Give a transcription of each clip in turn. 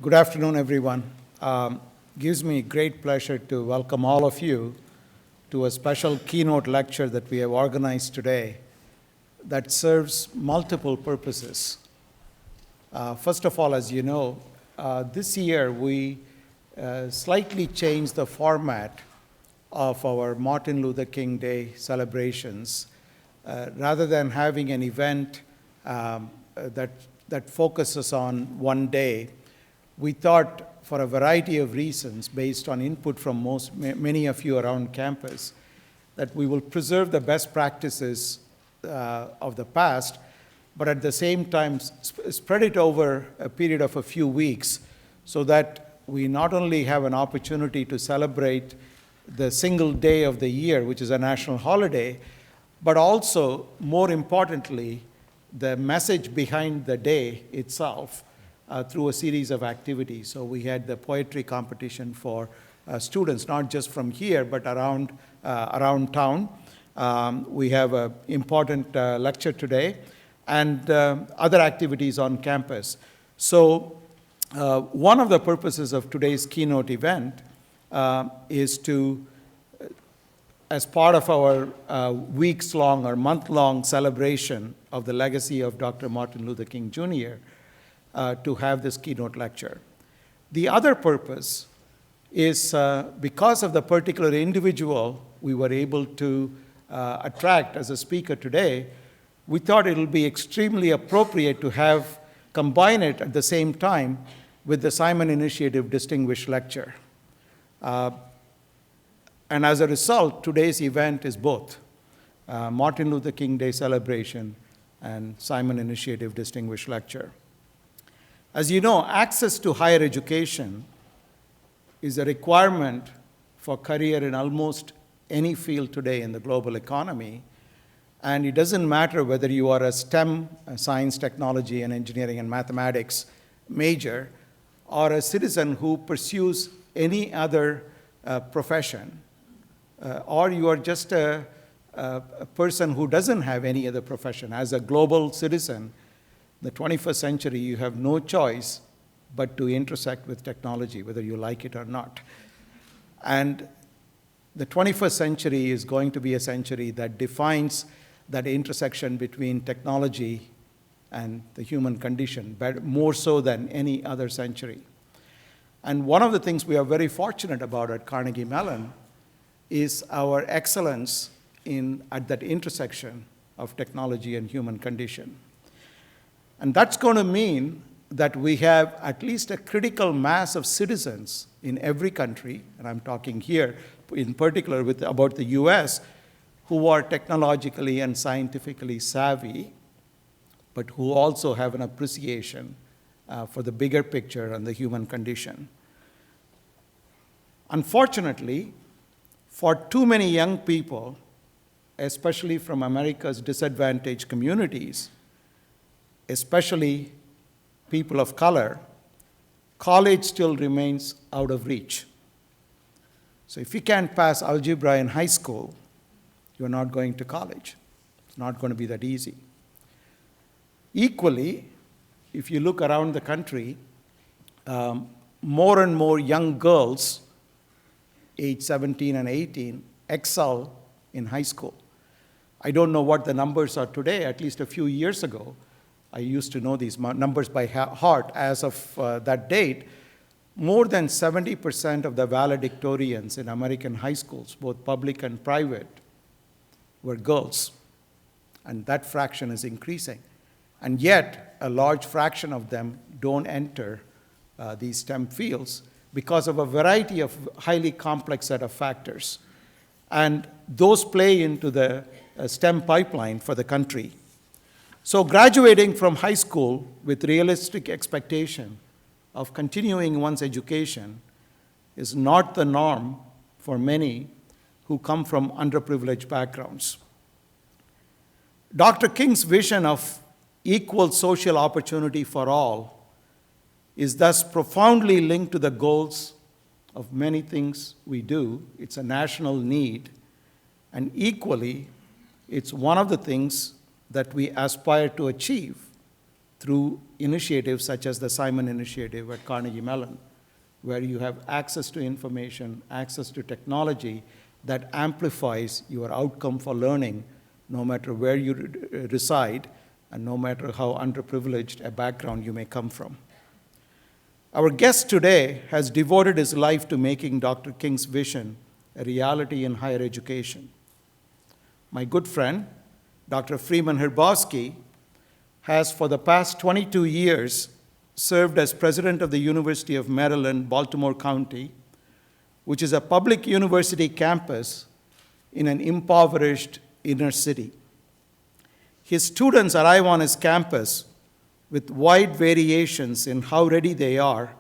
Good afternoon, everyone. Gives me great pleasure to welcome all of you to a special keynote lecture that we have organized today that serves multiple purposes. First of all, as you know, this year we slightly changed the format of our Martin Luther King Day celebrations. Rather than having an event that focuses on one day, we thought, for a variety of reasons, based on input from many of you around campus, that we will preserve the best practices of the past, but at the same time spread it over a period of a few weeks so that we not only have an opportunity to celebrate the single day of the year, which is a national holiday, but also, more importantly, the message behind the day itself through a series of activities. So we had the poetry competition for students, not just from here, but around town. We have an important lecture today and other activities on campus. So one of the purposes of today's keynote event is to, as part of our weeks-long or month-long celebration of the legacy of Dr. Martin Luther King Jr., to have this keynote lecture. The other purpose is because of the particular individual we were able to attract as a speaker today, we thought it would be extremely appropriate to combine it at the same time with the Simon Initiative Distinguished Lecture. And as a result, today's event is both Martin Luther King Day celebration and Simon Initiative Distinguished Lecture. As you know, access to higher education is a requirement for career in almost any field today in the global economy. And it doesn't matter whether you are a STEM, science, technology, and engineering and mathematics major, or a citizen who pursues any other profession, or you are just a person who doesn't have any other profession. As a global citizen, the 21st century, you have no choice but to intersect with technology, whether you like it or not. And the 21st century is going to be a century that defines that intersection between technology and the human condition, but more so than any other century. And one of the things we are very fortunate about at Carnegie Mellon is our excellence at that intersection of technology and human condition. And that's going to mean that we have at least a critical mass of citizens in every country, and I'm talking here in particular about the US, who are technologically and scientifically savvy, but who also have an appreciation for the bigger picture and the human condition. Unfortunately, for too many young people, especially from America's disadvantaged communities, especially people of color, college still remains out of reach. So if you can't pass algebra in high school, you're not going to college. It's not going to be that easy. Equally, if you look around the country, more and more young girls, age 17 and 18, excel in high school. I don't know what the numbers are today. At least a few years ago, I used to know these numbers by heart. As of that date, more than 70% of the valedictorians in American high schools, both public and private, were girls. And that fraction is increasing. And yet, a large fraction of them don't enter these STEM fields because of a variety of highly complex set of factors. And those play into the STEM pipeline for the country. So graduating from high school with realistic expectation of continuing one's education is not the norm for many who come from underprivileged backgrounds. Dr. King's vision of equal social opportunity for all is thus profoundly linked to the goals of many things we do. It's a national need, and equally, it's one of the things that we aspire to achieve through initiatives such as the Simon Initiative at Carnegie Mellon, where you have access to information, access to technology that amplifies your outcome for learning, no matter where you reside and no matter how underprivileged a background you may come from. Our guest today has devoted his life to making Dr. King's vision a reality in higher education. My good friend, Dr. Freeman Hrabowski, has for the past 22 years served as president of the University of Maryland, Baltimore County, which is a public university campus in an impoverished inner city. His students arrive on his campus with wide variations in how ready they are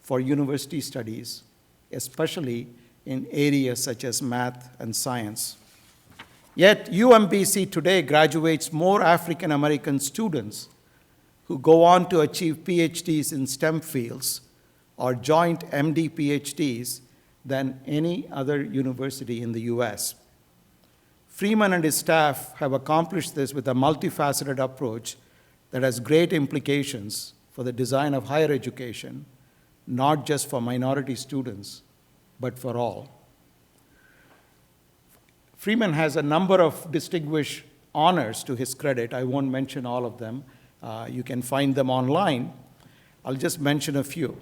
for university studies, especially in areas such as math and science. Yet UMBC today graduates more African American students who go on to achieve PhDs in STEM fields or joint M.D. Ph.D.s than any other university in the US. Freeman and his staff have accomplished this with a multifaceted approach that has great implications for the design of higher education, not just for minority students, but for all. Freeman has a number of distinguished honors to his credit. I won't mention all of them. You can find them online. I'll just mention a few.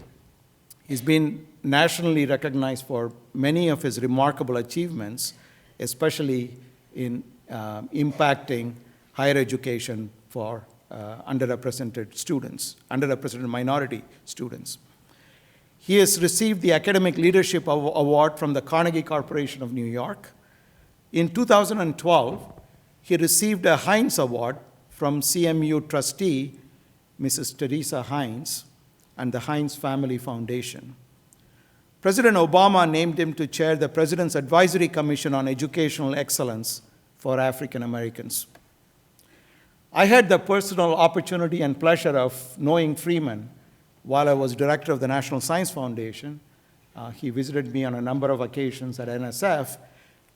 He's been nationally recognized for many of his remarkable achievements, especially in impacting higher education for underrepresented minority students. He has received the Academic Leadership Award from the Carnegie Corporation of New York. In 2012, he received a Heinz Award from CMU trustee, Mrs. Teresa Heinz, and the Heinz Family Foundation. President Obama named him to chair the President's Advisory Commission on Educational Excellence for African Americans. I had the personal opportunity and pleasure of knowing Freeman while I was director of the National Science Foundation. He visited me on a number of occasions at NSF,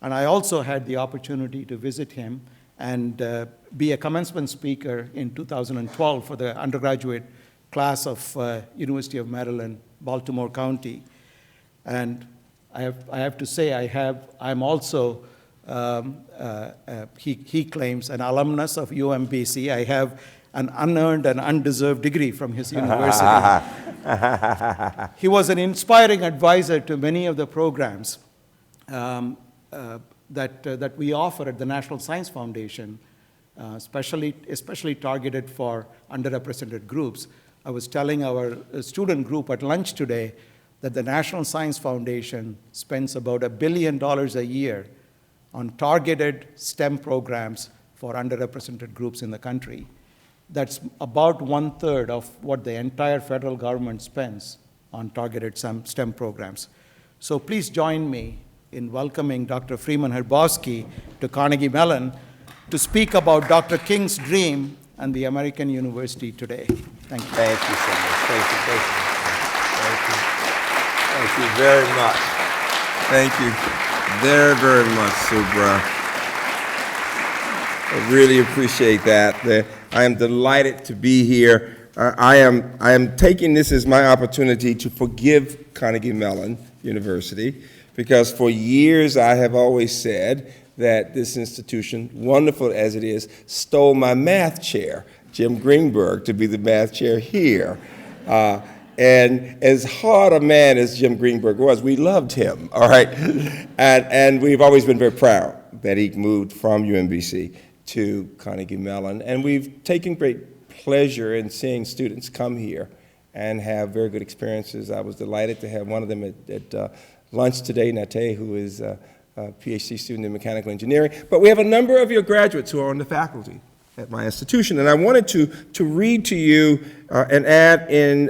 and I also had the opportunity to visit him and be a commencement speaker in 2012 for the undergraduate class of University of Maryland, Baltimore County. And I have to say, I'm also, he claims, an alumnus of UMBC. I have an unearned and undeserved degree from his university. He was an inspiring advisor to many of the programs that we offer at the National Science Foundation, especially targeted for underrepresented groups. I was telling our student group at lunch today that the National Science Foundation spends about $1 billion a year on targeted STEM programs for underrepresented groups in the country. That's about 1/3 of what the entire federal government spends on targeted STEM programs. So please join me in welcoming Dr. Freeman Hrabowski to Carnegie Mellon to speak about Dr. King's dream and the American University today. Thank you. Thank you so much. Thank you. Thank you. Thank you. Thank you very much. Thank you very, very much, Subra. I really appreciate that. I am delighted to be here. I am taking this as my opportunity to forgive Carnegie Mellon University, because for years I have always said that this institution, wonderful as it is, stole my math chair, Jim Greenberg, to be the math chair here. And as hard a man as Jim Greenberg was, we loved him, all right? And we've always been very proud that he moved from UMBC to Carnegie Mellon. And we've taken great pleasure in seeing students come here and have very good experiences. I was delighted to have one of them at lunch today, Nate, who is a PhD student in mechanical engineering. But we have a number of your graduates who are on the faculty at my institution. And I wanted to read to you an ad in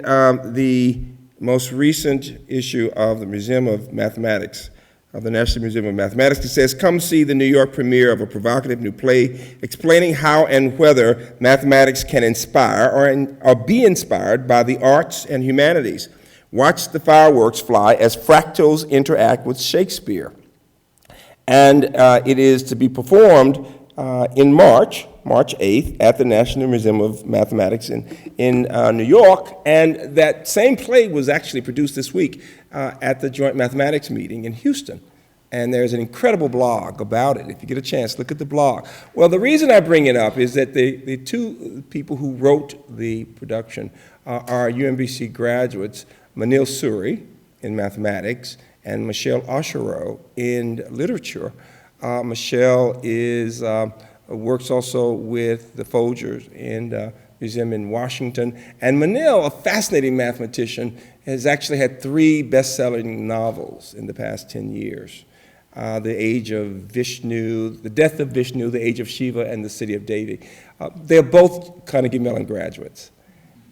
the most recent issue of the Museum of Mathematics, of the National Museum of Mathematics. It says, "Come see the New York premiere of a provocative new play explaining how and whether mathematics can inspire or be inspired by the arts and humanities. Watch the fireworks fly as fractals interact with Shakespeare." And it is to be performed in March March 8th, at the National Museum of Mathematics in New York, and that same play was actually produced this week at the Joint Mathematics meeting in Houston. And there's an incredible blog about it. If you get a chance, look at the blog. Well, the reason I bring it up is that the two people who wrote the production are UMBC graduates, Manil Suri in mathematics and Michelle Osherow in literature. Michelle works also with the Folgers Museum in Washington. And Manil, a fascinating mathematician, has actually had 3 best-selling novels in the past 10 years. The Age of Vishnu, The Death of Vishnu, The Age of Shiva, and The City of Devi. They're both Carnegie Mellon graduates,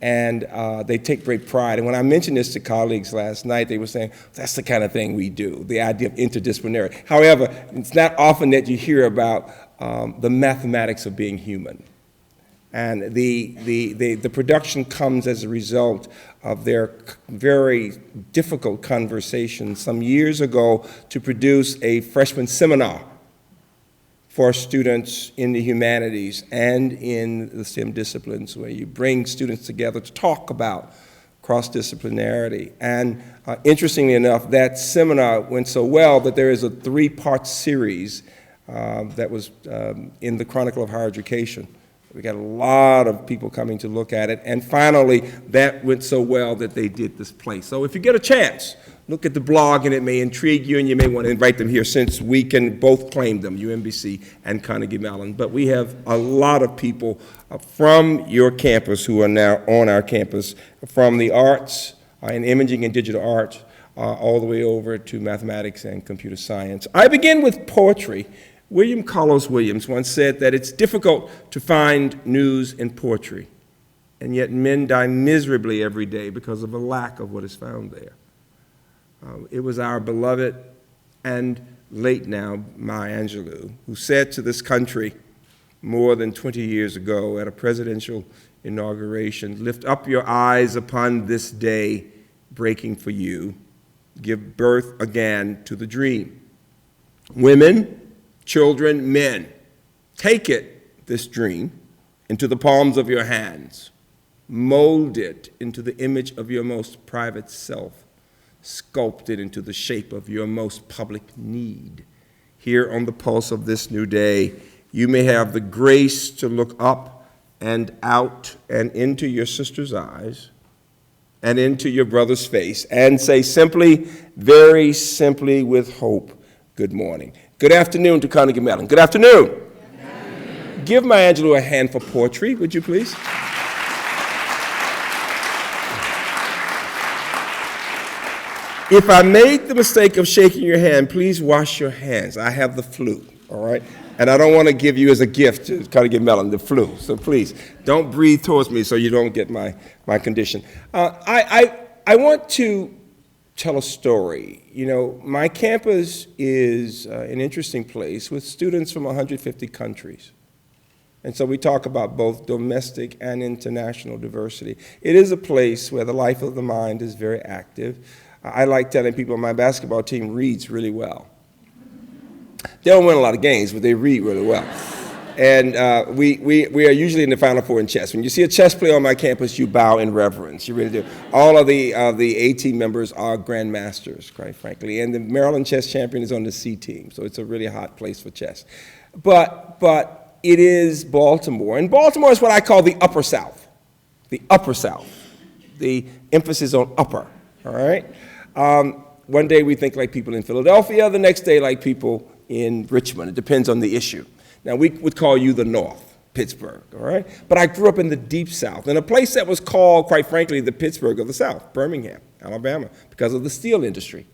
and they take great pride. And when I mentioned this to colleagues last night, they were saying, that's the kind of thing we do, the idea of interdisciplinary. However, it's not often that you hear about the mathematics of being human. And the production comes as a result of their very difficult conversation some years ago to produce a freshman seminar for students in the humanities and in the STEM disciplines, where you bring students together to talk about cross-disciplinarity. And interestingly enough, that seminar went so well that there is a 3-part series that was in the Chronicle of Higher Education. We got a lot of people coming to look at it. And finally, that went so well that they did this play. So if you get a chance, look at the blog, and it may intrigue you, and you may want to invite them here, since we can both claim them, UMBC and Carnegie Mellon. But we have a lot of people from your campus who are now on our campus, from the arts and imaging and digital arts, all the way over to mathematics and computer science. I begin with poetry. William Carlos Williams once said that it's difficult to find news in poetry, and yet men die miserably every day because of a lack of what is found there. It was our beloved and late now Maya Angelou who said to this country more than 20 years ago at a presidential inauguration, "Lift up your eyes upon this day breaking for you. Give birth again to the dream. Women, children, men, take it, this dream, into the palms of your hands. Mold it into the image of your most private self. Sculpt it into the shape of your most public need. Here on the pulse of this new day, you may have the grace to look up and out and into your sister's eyes and into your brother's face and say simply, very simply with hope, good morning." Good afternoon to Carnegie Mellon. Good afternoon. Good afternoon. Give Maya Angelou a hand for poetry, would you please? If I made the mistake of shaking your hand, please wash your hands. I have the flu, all right? And I don't want to give you as a gift to Carnegie Mellon the flu. So please, don't breathe towards me so you don't get my condition. I want to tell a story. You know, my campus is an interesting place with students from 150 countries. And so we talk about both domestic and international diversity. It is a place where the life of the mind is very active. I like telling people my basketball team reads really well. They don't win a lot of games, but they read really well. And we are usually in the Final Four in chess. When you see a chess player on my campus, you bow in reverence. You really do. All of the A team members are grandmasters, quite frankly. And the Maryland chess champion is on the C team, so it's a really hot place for chess. But it is Baltimore. And Baltimore is what I call the Upper South. The Upper South. The emphasis on upper, all right? One day we think like people in Philadelphia, the next day like people in Richmond. It depends on the issue. Now, we would call you the North, Pittsburgh, all right? But I grew up in the Deep South, in a place that was called, quite frankly, the Pittsburgh of the South, Birmingham, Alabama, because of the steel industry.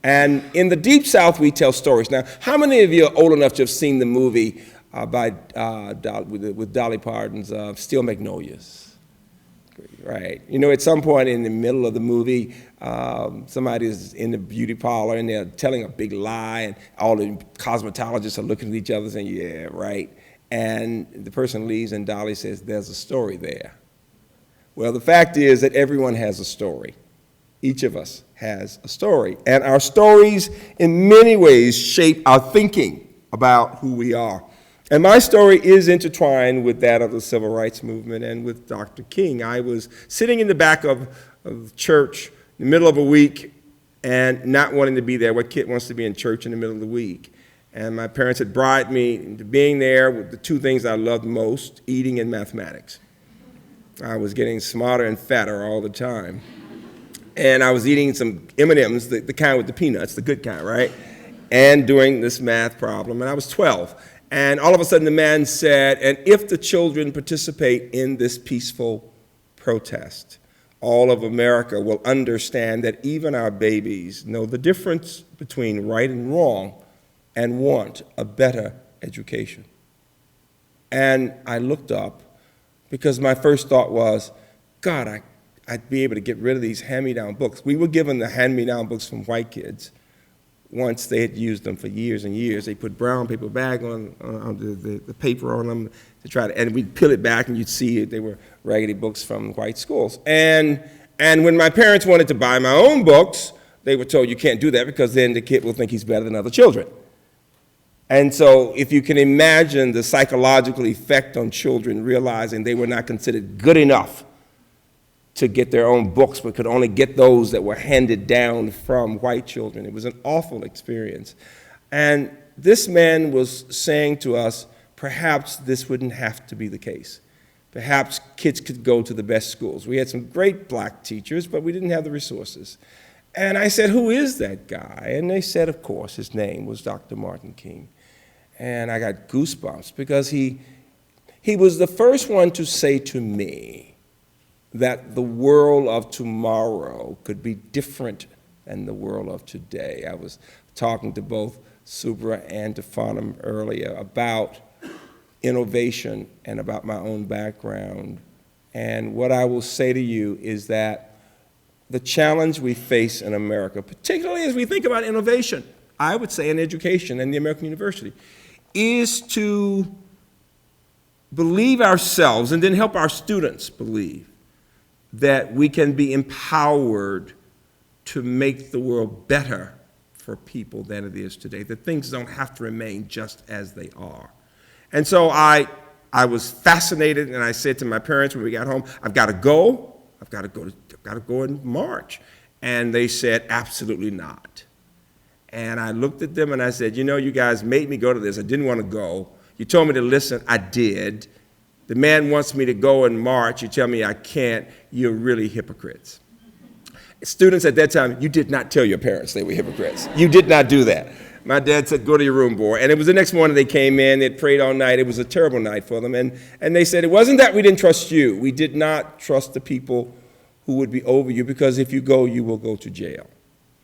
And in the Deep South, we tell stories. Now, how many of you are old enough to have seen the movie with Dolly Parton's Steel Magnolias? Right. You know, at some point in the middle of the movie, somebody's in the beauty parlor and they're telling a big lie, and all the cosmetologists are looking at each other saying, yeah, right. And the person leaves and Dolly says, there's a story there. Well, the fact is that everyone has a story. Each of us has a story. And our stories, in many ways, shape our thinking about who we are. And my story is intertwined with that of the civil rights movement and with Dr. King. I was sitting in the back of church in the middle of a week and not wanting to be there. What kid wants to be in church in the middle of the week? And my parents had bribed me into being there with the two things I loved most, eating and mathematics. I was getting smarter and fatter all the time. And I was eating some M&Ms, the kind with the peanuts, the good kind, right? And doing this math problem, and I was 12. And all of a sudden the man said, and if the children participate in this peaceful protest, all of America will understand that even our babies know the difference between right and wrong and want a better education. And I looked up because my first thought was, God, I'd be able to get rid of these hand-me-down books. We were given the hand-me-down books from white kids once they had used them for years and years. They put brown paper bag on the paper on them to try to, and we'd peel it back and you'd see it. They were raggedy books from white schools. And when my parents wanted to buy my own books, they were told you can't do that because then the kid will think he's better than other children. And so if you can imagine the psychological effect on children realizing they were not considered good enough to get their own books, but could only get those that were handed down from white children. It was an awful experience. And this man was saying to us, perhaps this wouldn't have to be the case. Perhaps kids could go to the best schools. We had some great black teachers, but we didn't have the resources. And I said, who is that guy? And they said, of course, his name was Dr. Martin King. And I got goosebumps because he was the first one to say to me that the world of tomorrow could be different than the world of today. I was talking to both Subra and to Farnham earlier about innovation and about my own background. And what I will say to you is that the challenge we face in America, particularly as we think about innovation, I would say in education and the American university, is to believe ourselves and then help our students believe that we can be empowered to make the world better for people than it is today, that things don't have to remain just as they are. And so I was fascinated, and I said to my parents when we got home, I've got to go in March. And they said, absolutely not. And I looked at them and I said, you know, you guys made me go to this. I didn't want to go. You told me to listen. I did. The man wants me to go in March. You tell me I can't. You're really hypocrites. Students at that time, you did not tell your parents they were hypocrites. You did not do that. My dad said, go to your room, boy. And it was the next morning they came in. They prayed all night. It was a terrible night for them. And they said, it wasn't that we didn't trust you. We did not trust the people who would be over you because if you go, you will go to jail.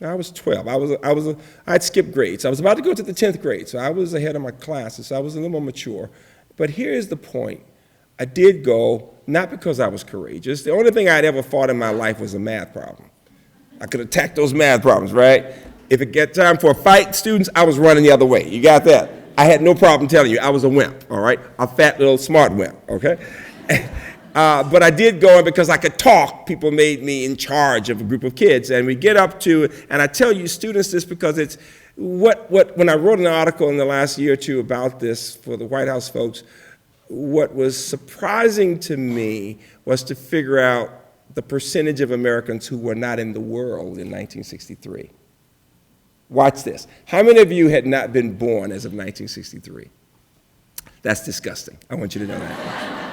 Now, I was 12. I had skipped grades. I was about to go to the 10th grade, so I was ahead of my classes. So I was a little more mature. But here's the point. I did go, not because I was courageous. The only thing I'd ever fought in my life was a math problem. I could attack those math problems, right? If it got time for a fight, students, I was running the other way. You got that? I had no problem telling you I was a wimp, all right? A fat little smart wimp, okay? But I did go because I could talk. People made me in charge of a group of kids. And we get up to, and I tell you students this because it's when I wrote an article in the last year or two about this for the White House folks, what was surprising to me was to figure out the percentage of Americans who were not in the world in 1963. Watch this. How many of you had not been born as of 1963? That's disgusting. I want you to know that.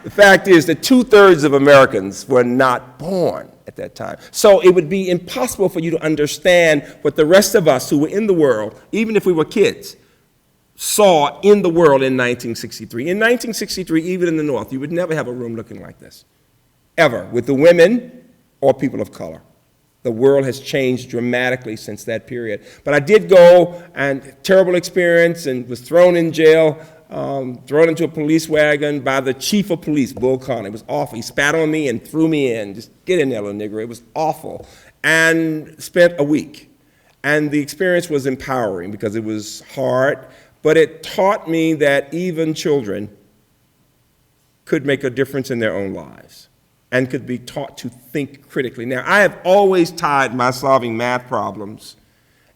The fact is that 2/3 of Americans were not born at that time. So it would be impossible for you to understand what the rest of us who were in the world, even if we were kids, saw in the world in 1963. In 1963, even in the North, you would never have a room looking like this, ever, with the women or people of color. The world has changed dramatically since that period. But I did go, and terrible experience, and was thrown in jail, thrown into a police wagon by the chief of police, Bull Connor. It was awful. He spat on me and threw me in. Just get in there, little nigger. It was awful. And spent a week. And the experience was empowering because it was hard, but it taught me that even children could make a difference in their own lives and could be taught to think critically. Now, I have always tied my solving math problems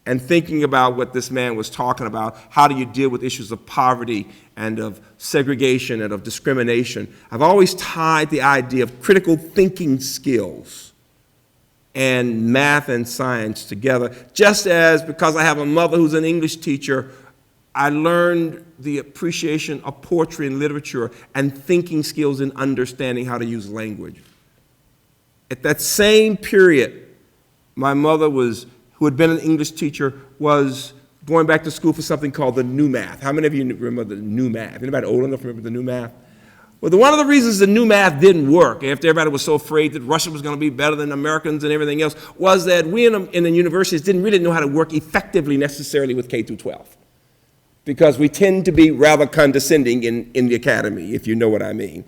and thinking about what this man was talking about, how do you deal with issues of poverty and of segregation and of discrimination, I've always tied the idea of critical thinking skills and math and science together, just as because I have a mother who's an English teacher, I learned the appreciation of poetry and literature and thinking skills and understanding how to use language. At that same period, my mother who had been an English teacher, was going back to school for something called the new math. How many of you remember the new math? Anybody old enough to remember the new math? Well, one of the reasons the new math didn't work, after everybody was so afraid that Russia was going to be better than Americans and everything else, was that we in the universities didn't really know how to work effectively necessarily with K through 12. Because we tend to be rather condescending in the academy, if you know what I mean,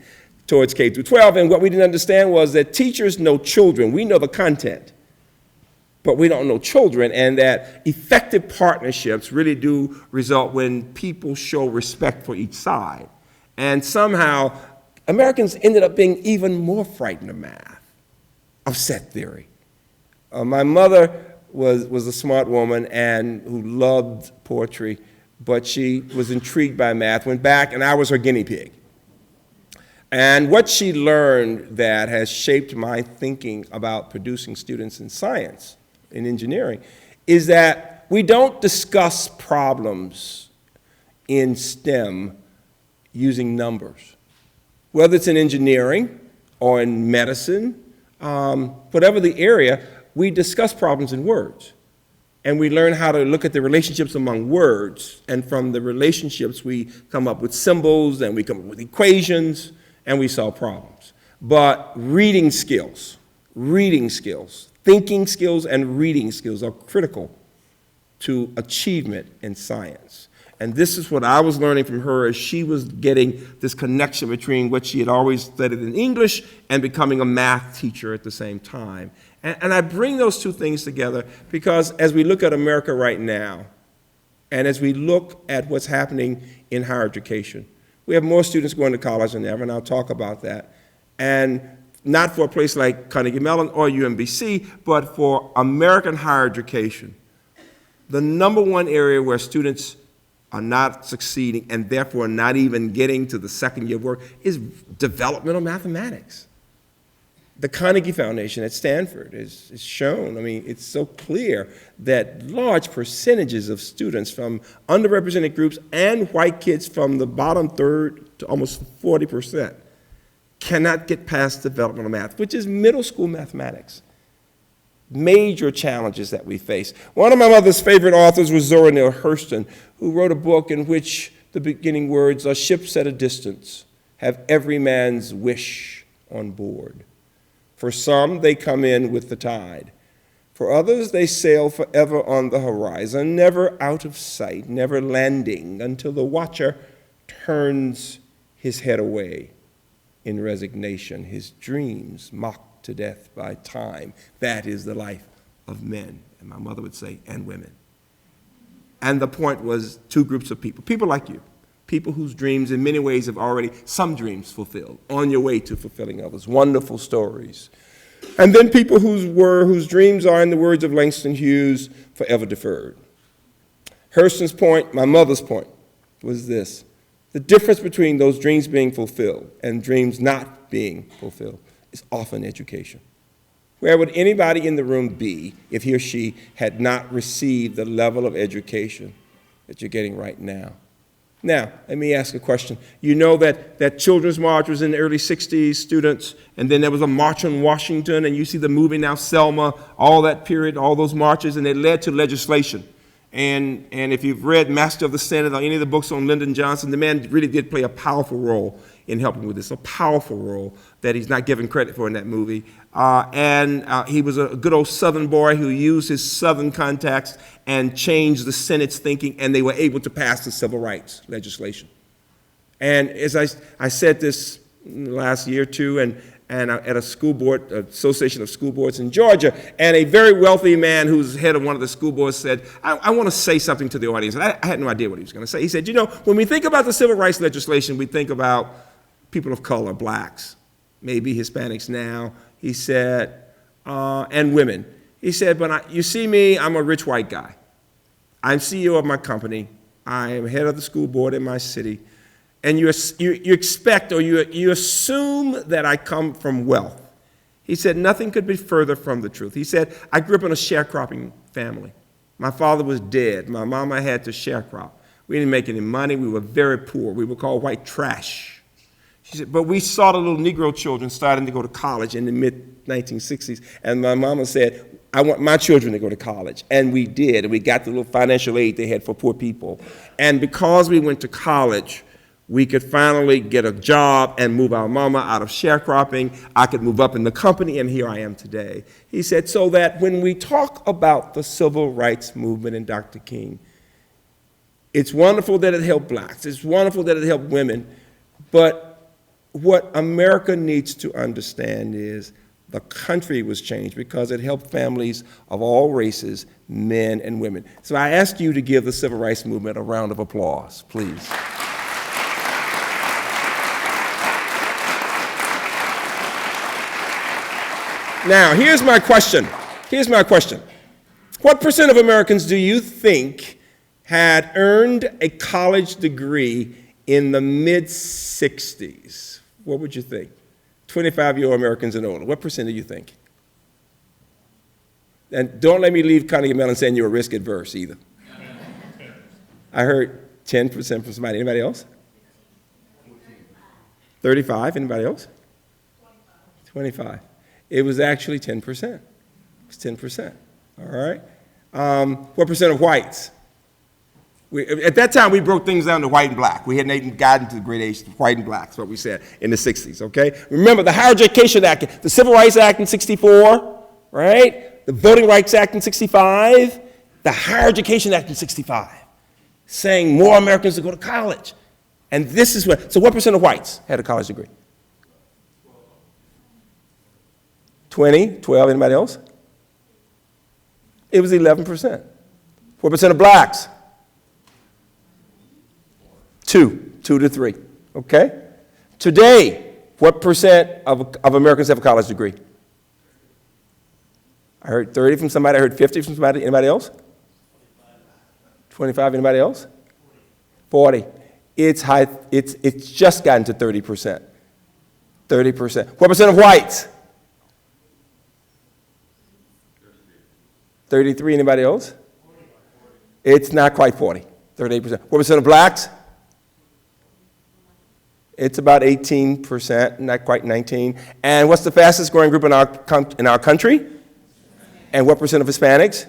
towards K through 12. And what we didn't understand was that teachers know children. We know the content, but we don't know children, and that effective partnerships really do result when people show respect for each side. And somehow, Americans ended up being even more frightened of math, of set theory. My mother was a smart woman and who loved poetry, but she was intrigued by math, went back, and I was her guinea pig. And what she learned that has shaped my thinking about producing students in science, in engineering, is that we don't discuss problems in STEM using numbers. Whether it's in engineering or in medicine, whatever the area, we discuss problems in words. And we learn how to look at the relationships among words, and from the relationships we come up with symbols, and we come up with equations, and we solve problems. But reading skills, thinking skills and reading skills are critical to achievement in science. And this is what I was learning from her as she was getting this connection between what she had always studied in English and becoming a math teacher at the same time. And I bring those two things together because as we look at America right now, and as we look at what's happening in higher education, we have more students going to college than ever, and I'll talk about that. And not for a place like Carnegie Mellon or UMBC, but for American higher education. The number one area where students are not succeeding and therefore not even getting to the second year of work is developmental mathematics. The Carnegie Foundation at Stanford is shown, I mean, it's so clear that large percentages of students from underrepresented groups and white kids from the bottom third to almost 40% cannot get past developmental math, which is middle school mathematics. Major challenges that we face. One of my mother's favorite authors was Zora Neale Hurston, who wrote a book in which the beginning words are ships at a distance, have every man's wish on board. For some, they come in with the tide. For others, they sail forever on the horizon, never out of sight, never landing until the watcher turns his head away in resignation, his dreams mocked to death by time. That is the life of men, and my mother would say, and women. And the point was two groups of people like you, people whose dreams in many ways have already, some dreams fulfilled, on your way to fulfilling others, wonderful stories. And then people whose dreams are, in the words of Langston Hughes, forever deferred. Hurston's point, my mother's point, was this: the difference between those dreams being fulfilled and dreams not being fulfilled is often education. Where would anybody in the room be if he or she had not received the level of education that you're getting right now? Now, let me ask a question. You know that Children's March was in the early 60s, students, and then there was a march on Washington, and you see the movie now, Selma, all that period, all those marches, and they led to legislation. And if you've read Master of the Senate or any of the books on Lyndon Johnson, the man really did play a powerful role in helping with this, a powerful role that he's not given credit for in that movie. He was a good old Southern boy who used his Southern contacts and changed the Senate's thinking, and they were able to pass the civil rights legislation. And as I said this last year too, and at a school board, Association of School Boards in Georgia, and a very wealthy man who's head of one of the school boards said, I want to say something to the audience. And I had no idea what he was going to say. He said, you know, when we think about the civil rights legislation, we think about people of color, blacks, maybe Hispanics now, he said, and women. He said, but you see me, I'm a rich white guy. I'm CEO of my company. I am head of the school board in my city. And you expect or you assume that I come from wealth. He said, nothing could be further from the truth. He said, I grew up in a sharecropping family. My father was dead. My mama had to sharecrop. We didn't make any money. We were very poor. We were called white trash. She said, but we saw the little Negro children starting to go to college in the mid-1960s. And my mama said, I want my children to go to college. And we did. And we got the little financial aid they had for poor people. And because we went to college, we could finally get a job and move our mama out of sharecropping. I could move up in the company, and here I am today. He said, so that when we talk about the civil rights movement and Dr. King, it's wonderful that it helped blacks. It's wonderful that it helped women. But what America needs to understand is the country was changed because it helped families of all races, men and women. So I ask you to give the civil rights movement a round of applause, please. Now, here's my question. What percent of Americans do you think had earned a college degree in the mid-60s? What would you think? 25-year-old Americans and older. What percent do you think? And don't let me leave Carnegie Mellon saying you're risk adverse either. I heard 10% from somebody. Anybody else? 35. Anybody else? 25. It was actually 10%. It was 10%. All right? What percent of whites? At that time, we broke things down to white and black. We hadn't even gotten to the great age of white and black, is what we said, in the 60s, okay? Remember, the Higher Education Act, the Civil Rights Act in 64, right? The Voting Rights Act in 65, the Higher Education Act in 65, saying more Americans to go to college. And this is what percent of whites had a college degree? 20, 12, anybody else? It was 11%. What percent of blacks? 2 to 3, okay? Today, what percent of Americans have a college degree? I heard 30 from somebody, I heard 50 from somebody. Anybody else? 25, anybody else? 40. It's just gotten to 30%. 30%. What percent of whites? 33, anybody else? It's not quite 40, 38%. What percent of blacks? It's about 18%, not quite 19. And what's the fastest growing group in our country? And what percent of Hispanics?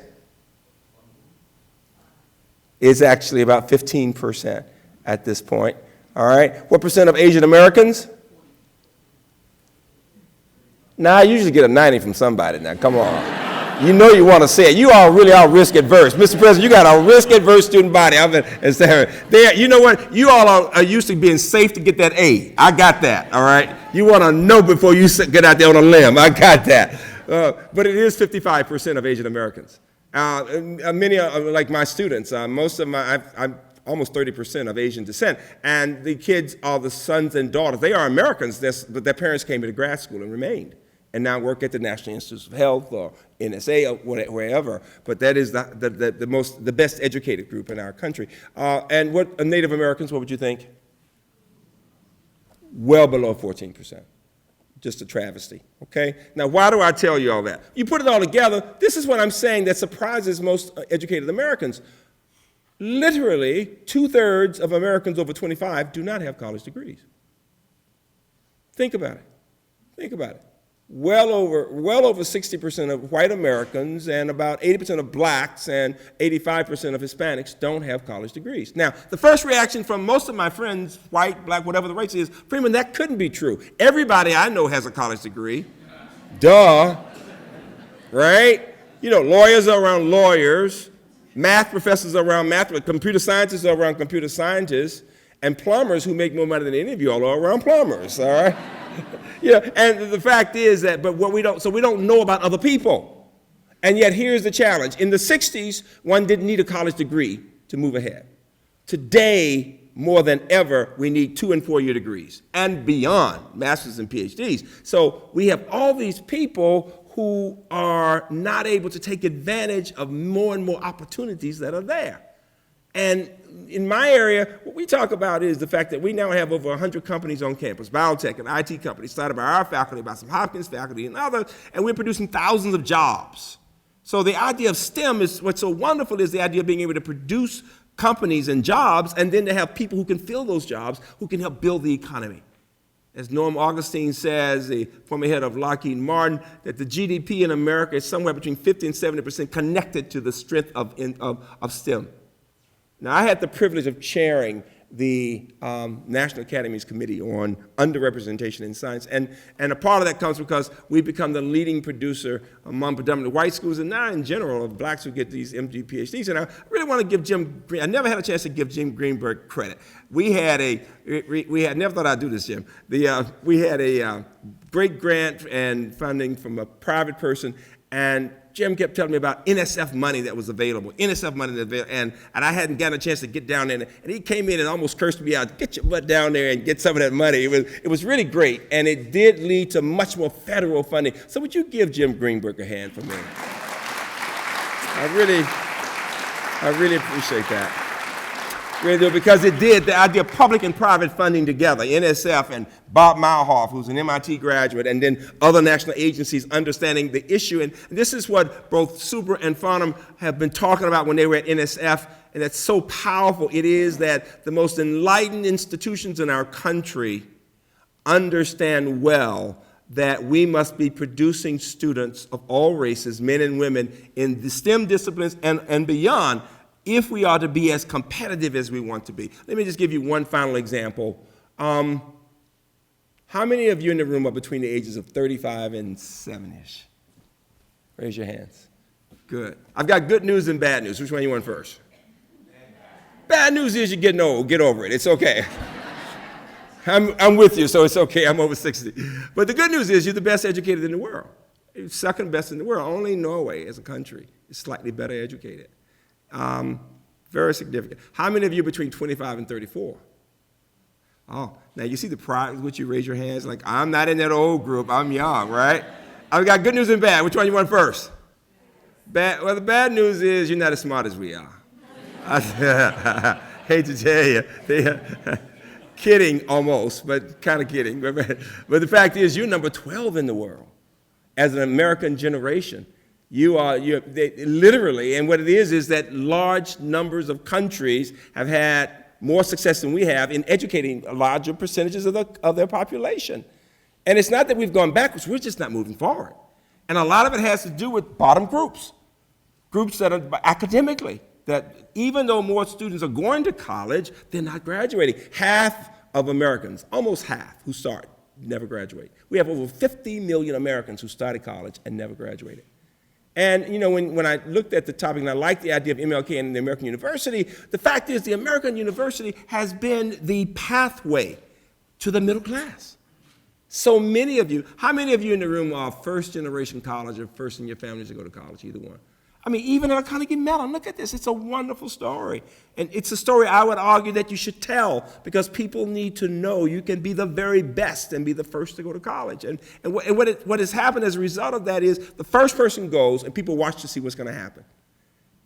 It's actually about 15% at this point. All right. What percent of Asian Americans? Now, I usually get a 90 from somebody now. Come on. You know you want to say it. You all really are risk adverse. Mr. President, you got a risk adverse student body. You know what? You all are used to being safe to get that A. I got that, all right? You want to know before you get out there on a limb. I got that. But it is 55% of Asian Americans. Many are like my students. I'm almost 30% of Asian descent. And the kids are the sons and daughters. They are Americans, but their parents came into grad school and remained, and now work at the National Institutes of Health or NSA or wherever. But that is the best educated group in our country. And what Native Americans, what would you think? Well below 14%. Just a travesty, okay? Now, why do I tell you all that? You put it all together, this is what I'm saying that surprises most educated Americans. Literally, 2/3 of Americans over 25 do not have college degrees. Think about it. Think about it. Well over 60% of white Americans and about 80% of blacks and 85% of Hispanics don't have college degrees. Now, the first reaction from most of my friends, white, black, whatever the race is, Freeman, that couldn't be true. Everybody I know has a college degree. Duh. Right? You know, lawyers are around lawyers, math professors are around math, computer scientists are around computer scientists, and plumbers who make more money than any of you all are around plumbers, all right? Yeah, and the fact is that, we don't know about other people. And yet here's the challenge. In the 60s, one didn't need a college degree to move ahead. Today, more than ever, we need 2- and 4-year degrees and beyond, masters and PhDs. So we have all these people who are not able to take advantage of more and more opportunities that are there. And in my area, what we talk about is the fact that we now have over 100 companies on campus, biotech and IT companies, started by our faculty, by some Hopkins faculty and others, and we're producing thousands of jobs. So the idea of STEM is, what's so wonderful is the idea of being able to produce companies and jobs, and then to have people who can fill those jobs, who can help build the economy. As Norm Augustine says, the former head of Lockheed Martin, that the GDP in America is somewhere between 50 and 70% connected to the strength of STEM. Now, I had the privilege of chairing the National Academy's Committee on Underrepresentation in Science, and a part of that comes because we've become the leading producer among predominantly white schools, and now in general of blacks who get these M.D Ph.D.s. And I really want to give Jim, I never had a chance to give Jim Greenberg credit. We had never thought I'd do this, Jim. We had a great grant and funding from a private person, and Jim kept telling me about NSF money that was available, and I hadn't gotten a chance to get down there, and he came in and almost cursed me out, get your butt down there and get some of that money. It was really great, and it did lead to much more federal funding. So would you give Jim Greenberg a hand for me? I really appreciate that. Really do, because it did, the idea of public and private funding together, NSF and Bob Malhoff, who's an MIT graduate, and then other national agencies understanding the issue. And this is what both Super and Farnham have been talking about when they were at NSF, and that's so powerful. It is that the most enlightened institutions in our country understand well that we must be producing students of all races, men and women, in the STEM disciplines and beyond, if we are to be as competitive as we want to be. Let me just give you one final example. How many of you in the room are between the ages of 35 and 7-ish? Raise your hands. Good. I've got good news and bad news. Which one you want first? Bad news is you're getting old. Get over it. It's okay. I'm with you, so it's okay. I'm over 60. But the good news is you're the best educated in the world. You're second best in the world. Only Norway as a country is slightly better educated. Very significant. How many of you between 25 and 34? Oh, now you see the pride with which you raise your hands? Like, I'm not in that old group. I'm young, right? I've got good news and bad. Which one you want first? Bad. Well, the bad news is you're not as smart as we are. Hate to tell you. Kidding almost, but kind of kidding. But the fact is you're number 12 in the world as an American generation. Literally, and what it is that large numbers of countries have had more success than we have in educating larger percentages of their population. And it's not that we've gone backwards, we're just not moving forward. And a lot of it has to do with bottom groups that are academically, that even though more students are going to college, they're not graduating. Half of Americans, almost half, who start, never graduate. We have over 50 million Americans who started college and never graduated. And, you know, when I looked at the topic, and I liked the idea of MLK and the American University, the fact is the American University has been the pathway to the middle class. So many of you, how many of you in the room are first-generation college or first in your families to go to college, either one? I mean, even at Carnegie Mellon, look at this. It's a wonderful story. And it's a story I would argue that you should tell because people need to know you can be the very best and be the first to go to college. And what has happened as a result of that is the first person goes and people watch to see what's going to happen.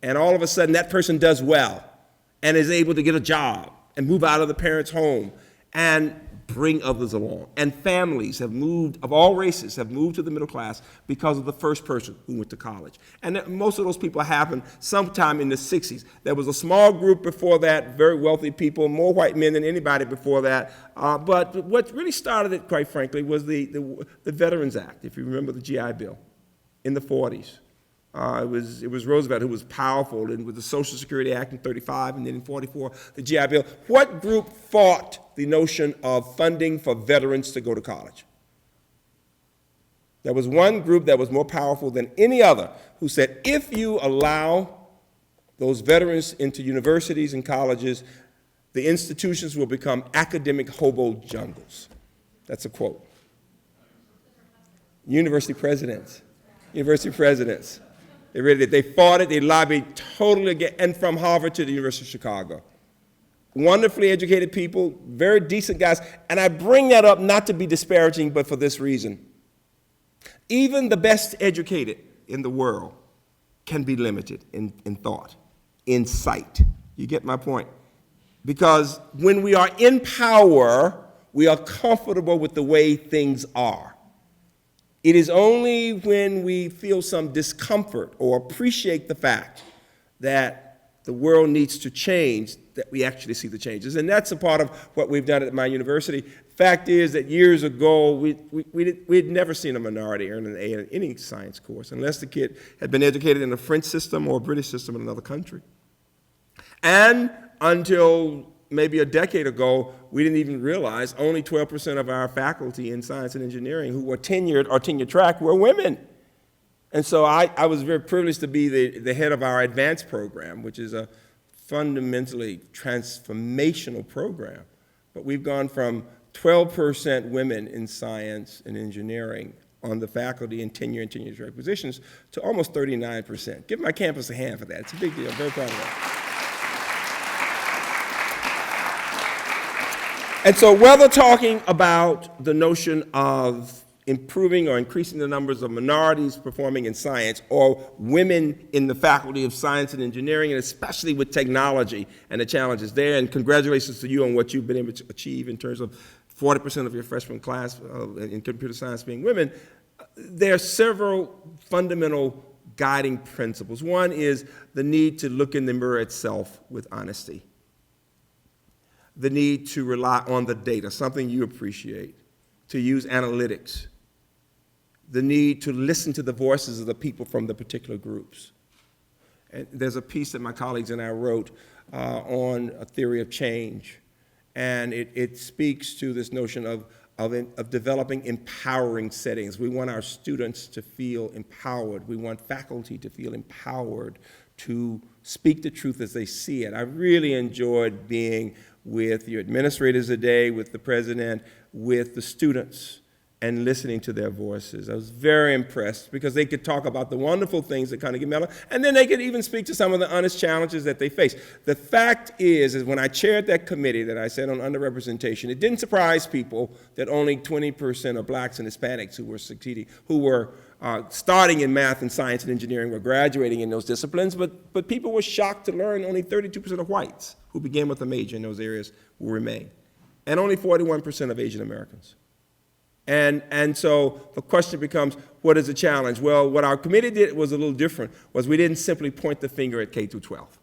And all of a sudden that person does well and is able to get a job and move out of the parents' home and bring others along. And families have moved, of all races, have moved to the middle class because of the first person who went to college. And most of those people happened sometime in the 60s. There was a small group before that, very wealthy people, more white men than anybody before that. But what really started it, quite frankly, was the Veterans Act, if you remember the GI Bill, in the 40s. It was Roosevelt who was powerful, and with the Social Security Act in 35, and then in 44, the GI Bill. What group fought the notion of funding for veterans to go to college? There was one group that was more powerful than any other who said, if you allow those veterans into universities and colleges, the institutions will become academic hobo jungles. That's a quote. University presidents. University presidents. They really did. They fought it. They lobbied totally against, and from Harvard to the University of Chicago. Wonderfully educated people, very decent guys. And I bring that up not to be disparaging, but for this reason. Even the best educated in the world can be limited in thought, in sight. You get my point? Because when we are in power, we are comfortable with the way things are. It is only when we feel some discomfort or appreciate the fact that the world needs to change that we actually see the changes. And that's a part of what we've done at my university. Fact is that years ago, we'd never seen a minority earn an A in any science course unless the kid had been educated in a French system or a British system in another country. And until maybe a decade ago, we didn't even realize only 12% of our faculty in science and engineering who were tenured or tenure track were women. And so I was very privileged to be the head of our advanced program, which is a fundamentally transformational program. But we've gone from 12% women in science and engineering on the faculty in tenure and tenure track positions to almost 39%. Give my campus a hand for that. It's a big deal. I'm very proud of that. And so whether talking about the notion of improving or increasing the numbers of minorities performing in science or women in the faculty of science and engineering, and especially with technology and the challenges there, and congratulations to you on what you've been able to achieve in terms of 40% of your freshman class in computer science being women, there are several fundamental guiding principles. One is the need to look in the mirror itself with honesty. The need to rely on the data, something you appreciate, to use analytics, the need to listen to the voices of the people from the particular groups. And there's a piece that my colleagues and I wrote on a theory of change, and it speaks to this notion of developing empowering settings. We want our students to feel empowered. We want faculty to feel empowered to speak the truth as they see it. I really enjoyed being with your administrators today, with the president, with the students, and listening to their voices. I was very impressed because they could talk about the wonderful things at Carnegie Mellon, and then they could even speak to some of the honest challenges that they face. The fact is when I chaired that committee that I said on underrepresentation, it didn't surprise people that only 20% of blacks and Hispanics who were succeeding, who were starting in math and science and engineering were graduating in those disciplines, but people were shocked to learn only 32% of whites who began with a major in those areas will remain, and only 41% of Asian Americans. And so the question becomes, what is the challenge? Well, what our committee did was a little different, was we didn't simply point the finger at K through 12.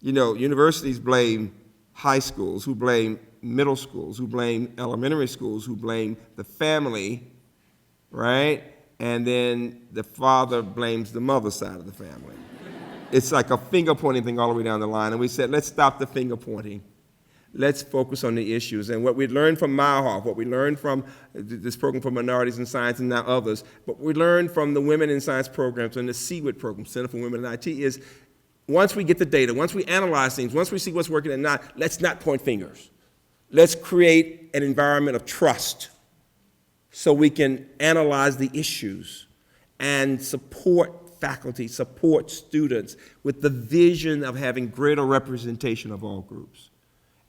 You know, universities blame high schools, who blame middle schools, who blame elementary schools, who blame the family, right? And then the father blames the mother side of the family. It's like a finger-pointing thing all the way down the line. And we said, let's stop the finger-pointing. Let's focus on the issues. And what we learned from Mauhoff, what we learned from this program for minorities in science and now others, what we learned from the women in science programs and the CWIT program, Center for Women in IT, is once we get the data, once we analyze things, once we see what's working and not, let's not point fingers. Let's create an environment of trust so we can analyze the issues and support faculty, support students with the vision of having greater representation of all groups.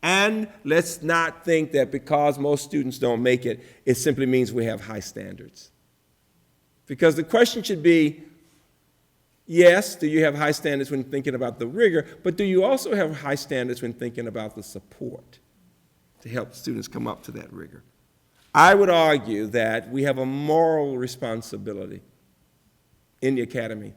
And let's not think that because most students don't make it, it simply means we have high standards. Because the question should be, yes, do you have high standards when thinking about the rigor, but do you also have high standards when thinking about the support to help students come up to that rigor? I would argue that we have a moral responsibility in the academy.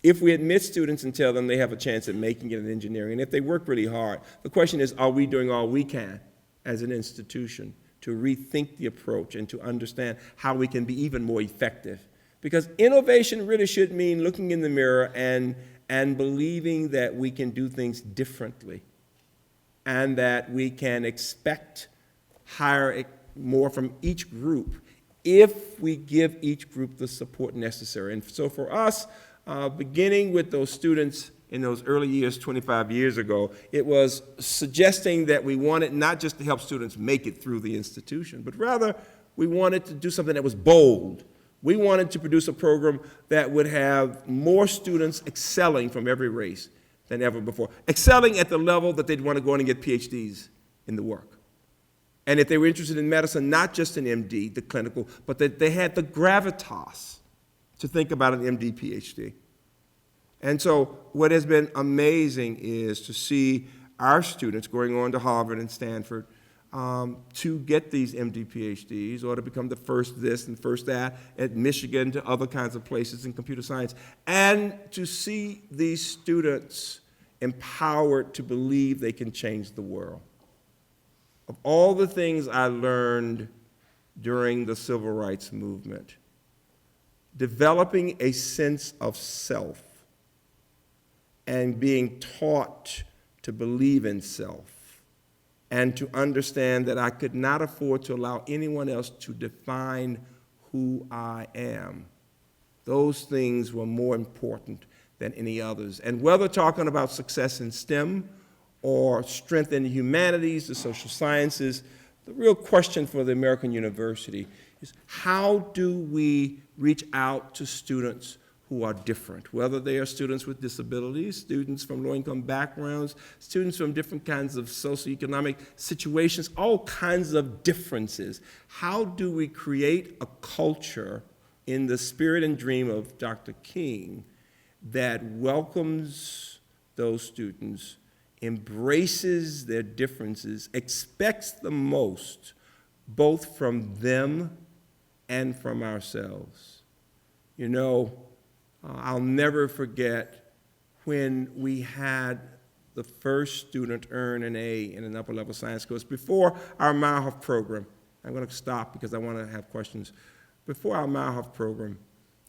If we admit students and tell them they have a chance at making it in engineering, and if they work really hard, the question is, are we doing all we can as an institution to rethink the approach and to understand how we can be even more effective? Because innovation really should mean looking in the mirror and believing that we can do things differently and that we can expect more from each group if we give each group the support necessary. And so for us, beginning with those students in those early years, 25 years ago, it was suggesting that we wanted not just to help students make it through the institution, but rather we wanted to do something that was bold. We wanted to produce a program that would have more students excelling from every race than ever before, excelling at the level that they'd want to go in and get PhDs in the work. And if they were interested in medicine, not just in MD, the clinical, but that they had the gravitas to think about an MD Ph.D. And so what has been amazing is to see our students going on to Harvard and Stanford to get these MD Ph.D.s or to become the first this and first that at Michigan to other kinds of places in computer science, and to see these students empowered to believe they can change the world. Of all the things I learned during the civil rights movement, developing a sense of self and being taught to believe in self and to understand that I could not afford to allow anyone else to define who I am. Those things were more important than any others. And whether talking about success in STEM or strength in the humanities, the social sciences, the real question for the American university is how do we reach out to students who are different, whether they are students with disabilities, students from low-income backgrounds, students from different kinds of socioeconomic situations, all kinds of differences. How do we create a culture in the spirit and dream of Dr. King that welcomes those students, embraces their differences, expects the most, both from them and from ourselves? You know, I'll never forget when we had the first student earn an A in an upper-level science course before our Mauhoff program. I'm going to stop because I want to have questions. Before our Mauhoff program,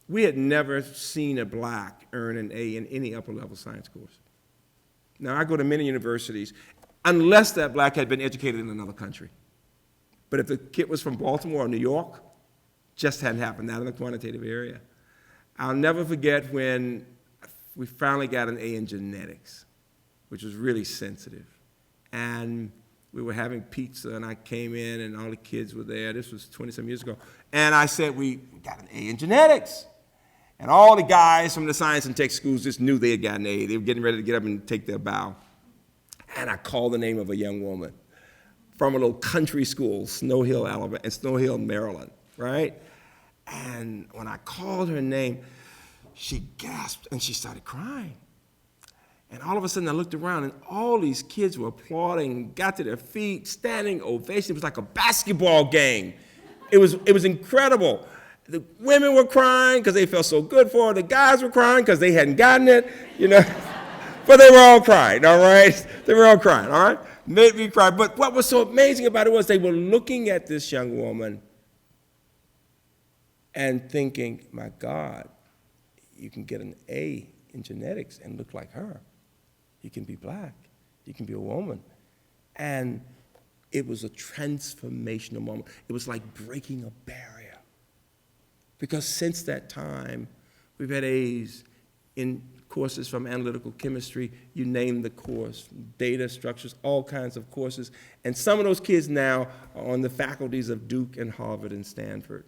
we had never seen a black earn an A in any upper-level science course. Now, I go to many universities, unless that black had been educated in another country. But if the kid was from Baltimore or New York, just hadn't happened, not in the quantitative area. I'll never forget when we finally got an A in genetics, which was really sensitive. And we were having pizza, and I came in, and all the kids were there. This was 20-some years ago. And I said, we got an A in genetics. And all the guys from the science and tech schools just knew they had gotten an A. They were getting ready to get up and take their bow. And I called the name of a young woman from a little country school, Snow Hill, Alabama, and Snow Hill, Maryland, right? And when I called her name, she gasped and she started crying. And all of a sudden I looked around and all these kids were applauding, got to their feet, standing ovation. It was like a basketball game. It was incredible. The women were crying because they felt so good for her. The guys were crying because they hadn't gotten it, you know. But they were all crying, all right? They were all crying, all right? Made me cry. But what was so amazing about it was they were looking at this young woman and thinking, my God, you can get an A in genetics and look like her. You can be black. You can be a woman. And it was a transformational moment. It was like breaking a barrier. Because since that time, we've had A's in courses from analytical chemistry, you name the course, data structures, all kinds of courses. And some of those kids now are on the faculties of Duke and Harvard and Stanford.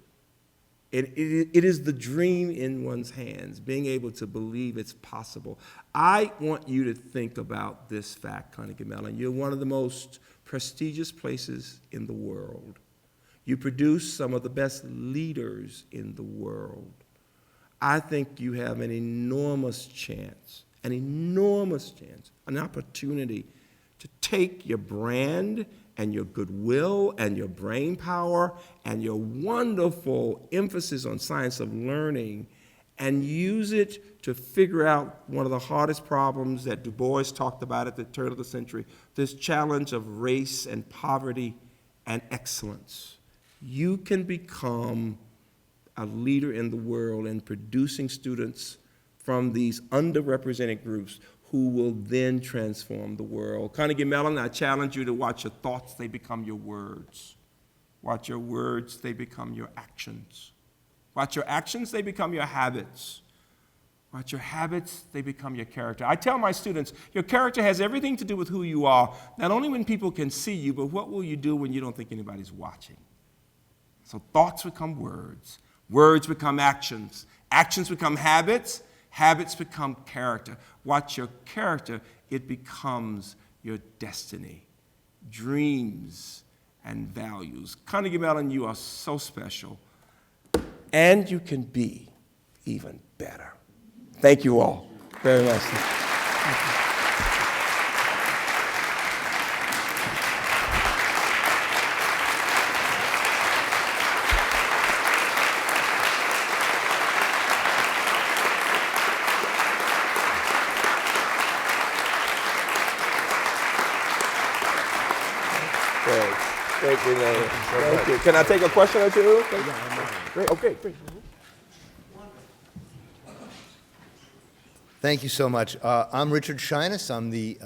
It is the dream in one's hands, being able to believe it's possible. I want you to think about this fact, Carnegie Mellon. You're one of the most prestigious places in the world. You produce some of the best leaders in the world. I think you have an enormous chance, an opportunity to take your brand and your goodwill and your brain power and your wonderful emphasis on science of learning and use it to figure out one of the hardest problems that Du Bois talked about at the turn of the century, this challenge of race and poverty and excellence. You can become a leader in the world in producing students from these underrepresented groups who will then transform the world. Carnegie Mellon, I challenge you to watch your thoughts, they become your words. Watch your words, they become your actions. Watch your actions, they become your habits. Watch your habits, they become your character. I tell my students, your character has everything to do with who you are, not only when people can see you, but what will you do when you don't think anybody's watching? So thoughts become words. Words become actions. Actions become habits. Habits become character. Watch your character, it becomes your destiny. Dreams and values. Carnegie Mellon, you are so special, and you can be even better. Thank you all very much. Thank you, Larry. Thank you. Can I take a question or two? Great. Okay, great. Thank you so much. I'm Richard Shyness. I'm the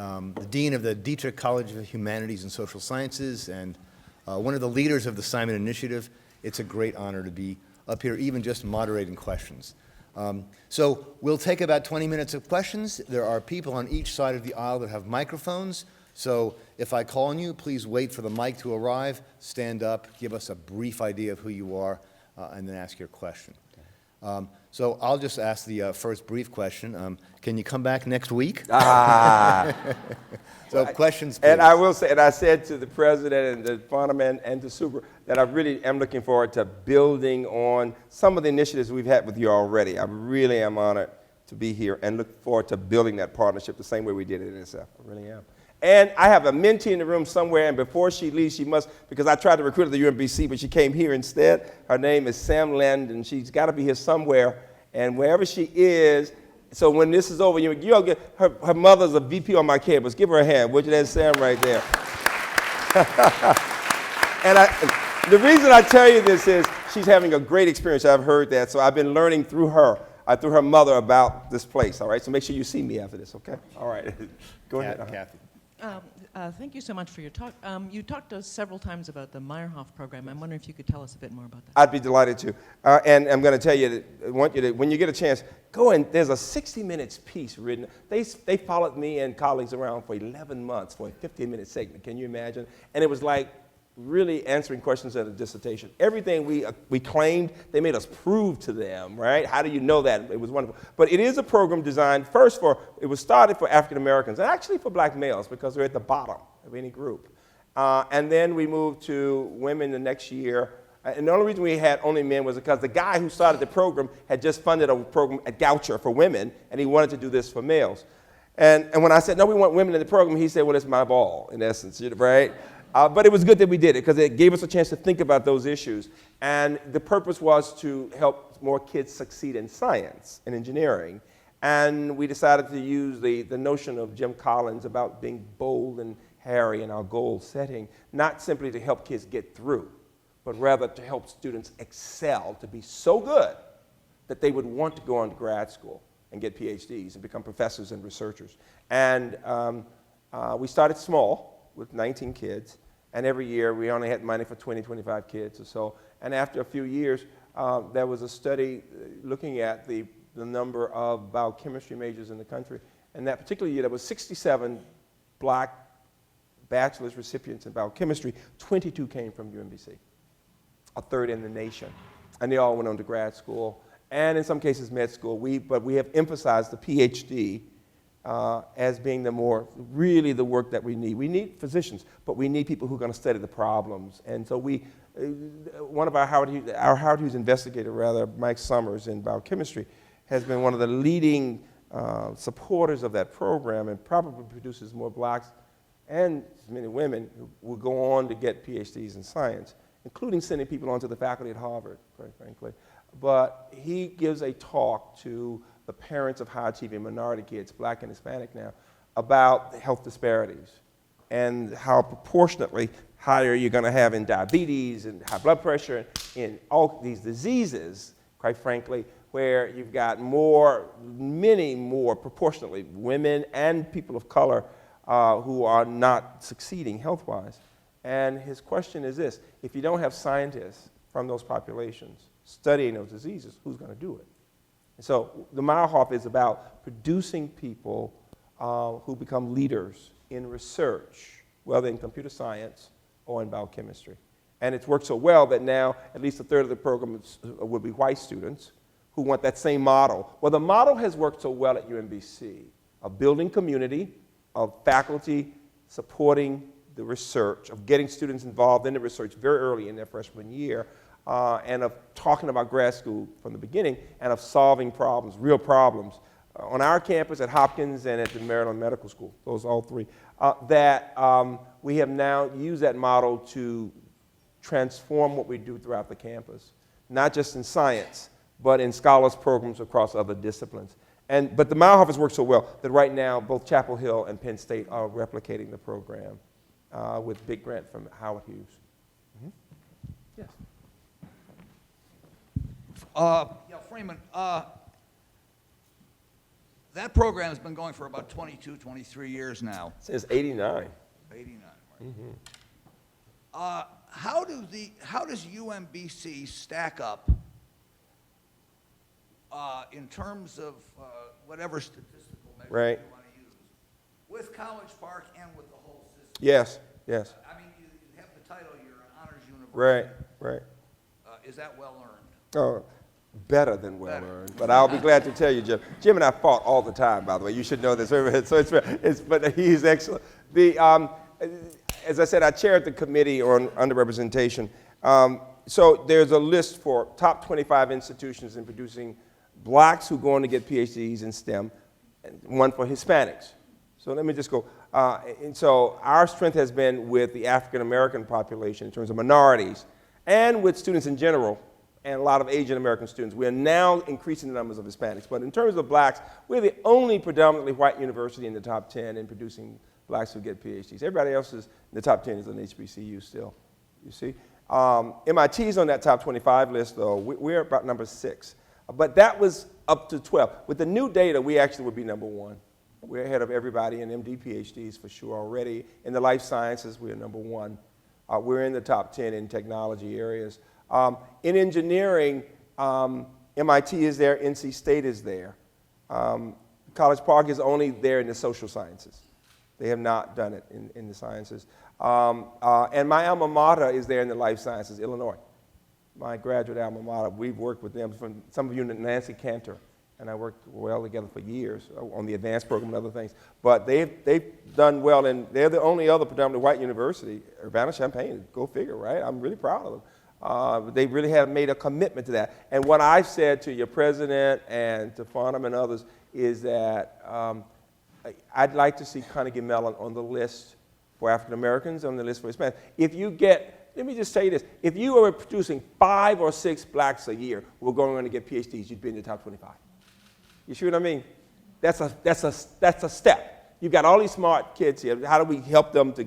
Dean of the Dietrich College of Humanities and Social Sciences and one of the leaders of the Simon Initiative. It's a great honor to be up here, even just moderating questions. So we'll take about 20 minutes of questions. There are people on each side of the aisle that have microphones. So if I call on you, please wait for the mic to arrive, stand up, give us a brief idea of who you are, and then ask your question. So I'll just ask the first brief question. Can you come back next week? So questions, please. And I will say, and I said to the president and the Farnham and to Super that I really am looking forward to building on some of the initiatives we've had with you already. I really am honored to be here and look forward to building that partnership the same way we did at NSF. I really am. And I have a mentee in the room somewhere, and before she leaves, she must, because I tried to recruit her to the UMBC, but she came here instead. Her name is Sam Lind, and she's got to be here somewhere. And wherever she is, so when this is over, you'll get, her mother's a VP on my campus. Give her a hand, would you? That's Sam right there. And the reason I tell you this is she's having a great experience. I've heard that, so I've been learning through her mother about this place, all right? So make sure you see me after this, okay? All right. Go ahead. Kathy. Thank you so much for your talk. You talked to us several times about the Meyerhoff program. I'm wondering if you could tell us a bit more about that. I'd be delighted to. And I'm going to tell you that I want you to, when you get a chance, go and there's a 60 minutes piece written. They followed me and colleagues around for 11 months for a 15-minute segment. Can you imagine? And it was like really answering questions at a dissertation. Everything we claimed, they made us prove to them, right? How do you know that? It was wonderful. But it is a program designed first it was started for African Americans and actually for black males because they're at the bottom of any group. And then we moved to women the next year. And the only reason we had only men was because the guy who started the program had just funded a program at Goucher for women, and he wanted to do this for males. And when I said, no, we want women in the program, he said, well, it's my ball, in essence, right? But it was good that we did it because it gave us a chance to think about those issues. And the purpose was to help more kids succeed in science and engineering. And we decided to use the notion of Jim Collins about being bold and hairy in our goal setting, not simply to help kids get through, but rather to help students excel, to be so good that they would want to go on to grad school and get PhDs and become professors and researchers. And we started small with 19 kids. And every year, we only had money for 20, 25 kids or so. And after a few years, there was a study looking at the number of biochemistry majors in the country. And that particular year, there was 67 black bachelor's recipients in biochemistry. 22 came from UMBC, a third in the nation. And they all went on to grad school, and in some cases, med school. But we have emphasized the PhD as being really the work that we need. We need physicians, but we need people who are going to study the problems. And so one of our Howard Hughes investigator, Mike Summers in biochemistry, has been one of the leading supporters of that program and probably produces more blacks and many women who will go on to get PhDs in science, including sending people onto the faculty at Harvard, quite frankly. But he gives a talk to the parents of high-achieving minority kids, black and Hispanic now, about health disparities and how proportionately higher you're going to have in diabetes and high blood pressure and in all these diseases, quite frankly, where you've got many more proportionately women and people of color who are not succeeding health-wise. And his question is this: if you don't have scientists from those populations studying those diseases, who's going to do it? So the Meyerhoff is about producing people who become leaders in research, whether in computer science or in biochemistry. And it's worked so well that now at least a third of the program will be white students who want that same model. Well, the model has worked so well at UMBC, of building community, of faculty supporting the research, of getting students involved in the research very early in their freshman year, and of talking about grad school from the beginning, and of solving problems, real problems, on our campus, at Hopkins, and at the Maryland Medical School, those all three, we have now used that model to transform what we do throughout the campus, not just in science, but in scholars programs across other disciplines. But the Meyerhoff has worked so well that right now both Chapel Hill and Penn State are replicating the program with big grant from Howard Hughes. Mm-hmm. Yes. Yeah, Freeman, that program has been going for about 22, 23 years now. Since '89. 89, right? Mm-hmm. How does UMBC stack up in terms of whatever statistical measure Right. you want to use with College Park and with the whole system? Yes, yes. I mean, you have the title, you're an honors Right, university. right. Is that well earned? Oh, better than well Better. earned. But I'll be glad to tell you, Jim. Jim and I fought all the time, by the way. You should know this. But he's excellent. As I said, I chaired the committee on underrepresentation. So there's a list for top 25 institutions in producing blacks who go on to get PhDs in STEM, and one for Hispanics. So let me just go. And so our strength has been with the African American population in terms of minorities, and with students in general, and a lot of Asian American students. We are now increasing the numbers of Hispanics. But in terms of blacks, we're the only predominantly white university in the top 10 in producing blacks who get PhDs. Everybody else is in the top 10 is an HBCU still, you see. MIT's on that top 25 list, though. We're about number 6. But that was up to 12. With the new data, we actually would be number 1. We're ahead of everybody in M.D. Ph.D.s for sure already. In the life sciences, we're number 1. We're in the top 10 in technology areas. In engineering, MIT is there, NC State is there. College Park is only there in the social sciences. They have not done it in the sciences. And my alma mater is there in the life sciences, Illinois. My graduate alma mater, we've worked with them. From some of you know Nancy Cantor, and I worked well together for years on the advanced program and other things. But they've done well, and they're the only other predominantly white university, Urbana-Champaign, go figure, right? I'm really proud of them. They really have made a commitment to that. And what I've said to your president and to Farnham and others is that I'd like to see Carnegie Mellon on the list for African Americans, on the list for Hispanics. If you get, let me just say this, if you are producing 5 or 6 blacks a year who are going on to get PhDs, you'd be in the top 25. You see what I mean? That's a step. You've got all these smart kids here. How do we help them to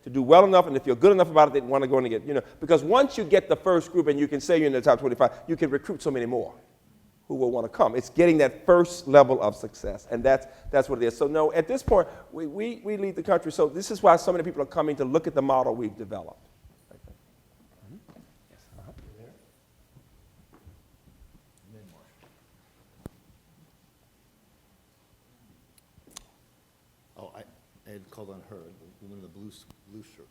do well enough, and if you're good enough about it, they want to go and get, because once you get the first group and you can say you're in the top 25, you can recruit so many more who will want to come. It's getting that first level of success, and that's what it is. So no, at this point, we lead the country, so this is why so many people are coming to look at the model we've developed. Yes, Oh, I had called on her, the woman in the blue shirt.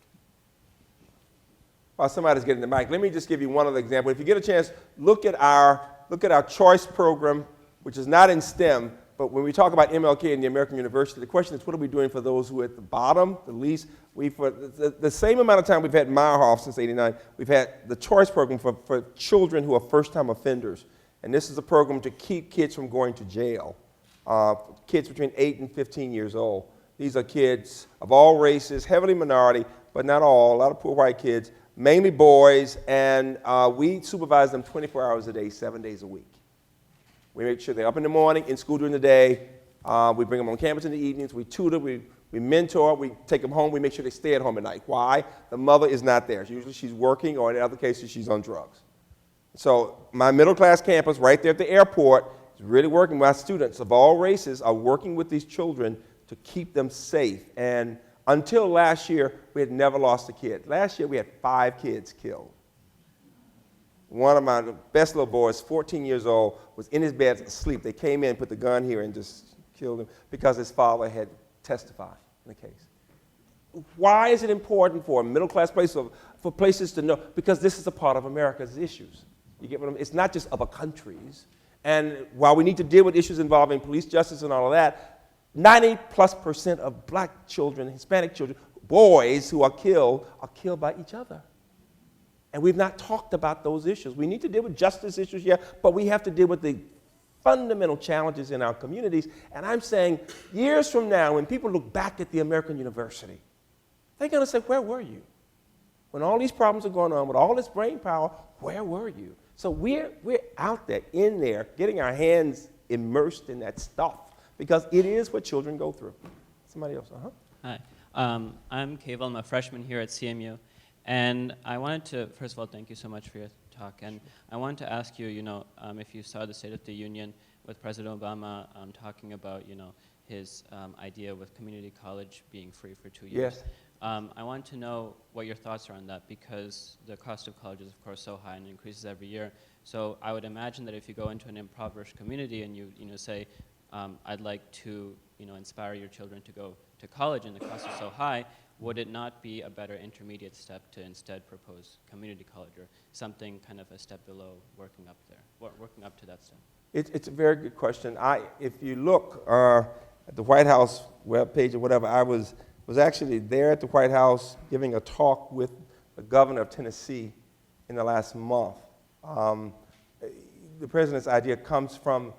While somebody's getting the mic, let me just give you one other example. If you get a chance, look at our choice program, which is not in STEM, but when we talk about MLK and the American University, the question is, what are we doing for those who are at the bottom, the least? For the same amount of time we've had Meyerhoff since '89, we've had the choice program for children who are first-time offenders. And this is a program to keep kids from going to jail, kids between 8 and 15 years old. These are kids of all races, heavily minority, but not all, a lot of poor white kids, mainly boys, and we supervise them 24 hours a day, 7 days a week. We make sure they're up in the morning, in school during the day. We bring them on campus in the evenings. We tutor, we mentor, we take them home. We make sure they stay at home at night. Why? The mother is not there. Usually she's working, or in other cases, she's on drugs. So my middle-class campus right there at the airport is really working. My students of all races are working with these children to keep them safe. And until last year, we had never lost a kid. Last year, we had 5 kids killed. One of my best little boys, 14 years old, was in his bed asleep. They came in, put the gun here, and just killed him because his father had testified in the case. Why is it important for a middle-class place, for places to know? Because this is a part of America's issues. You get what I mean? It's not just other countries. And while we need to deal with issues involving police justice and all of that, 90+% of black children, Hispanic children, boys who are killed by each other. And we've not talked about those issues. We need to deal with justice issues, yeah, but we have to deal with the fundamental challenges in our communities. And I'm saying years from now, when people look back at the American university, they're going to say, where were you? When all these problems are going on, with all this brain power, where were you? So we're out there, in there, getting our hands immersed in that stuff, because it is what children go through. Somebody else, Hi, I'm Kaval. I'm a freshman here at CMU. And I wanted to, first of all, thank you so much for your talk. And I wanted to ask you, if you saw the State of the Union with President Obama talking about, his idea with community college being free for 2 years. Yes. I want to know what your thoughts are on that, because the cost of college is, of course, so high and increases every year. So I would imagine that if you go into an impoverished community and you say, I'd like to inspire your children to go to college and the cost is so high, would it not be a better intermediate step to instead propose community college or something kind of a step below, working up to that step? It's a very good question. If you look at the White House webpage or whatever, I was actually there at the White House giving a talk with the governor of Tennessee in the last month. The president's idea comes from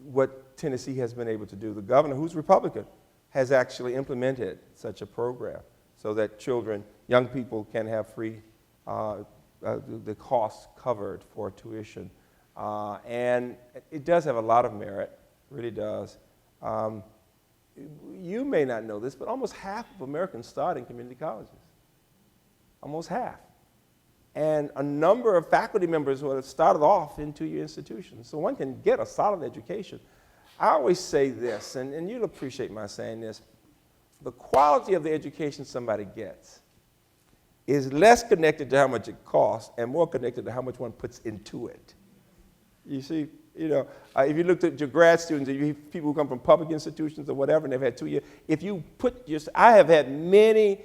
what Tennessee has been able to do. The governor, who's Republican, has actually implemented such a program so that children, young people, can have free, the costs covered for tuition. And it does have a lot of merit, really does. You may not know this, but almost half of Americans start in community colleges. Almost half. And a number of faculty members who have started off in two-year institutions. So one can get a solid education. I always say this, and you'll appreciate my saying this, the quality of the education somebody gets is less connected to how much it costs and more connected to how much one puts into it. You see, if you looked at your grad students, if you have people who come from public institutions or whatever, and they've had 2 years, if you put I have had many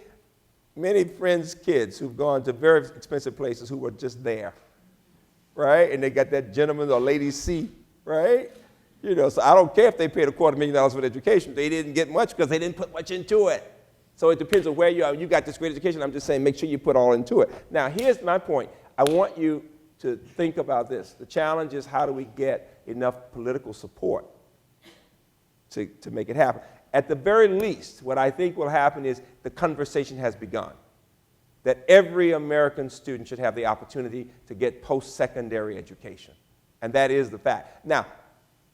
friends' kids who've gone to very expensive places who were just there, right? And they got that gentleman or lady seat, right? So I don't care if they paid $250,000 for education. They didn't get much because they didn't put much into it. So it depends on where you are. You got this great education. I'm just saying make sure you put all into it. Now, here's my point. I want you to think about this. The challenge is, how do we get enough political support to make it happen? At the very least, what I think will happen is the conversation has begun, that every American student should have the opportunity to get post-secondary education. And that is the fact. Now,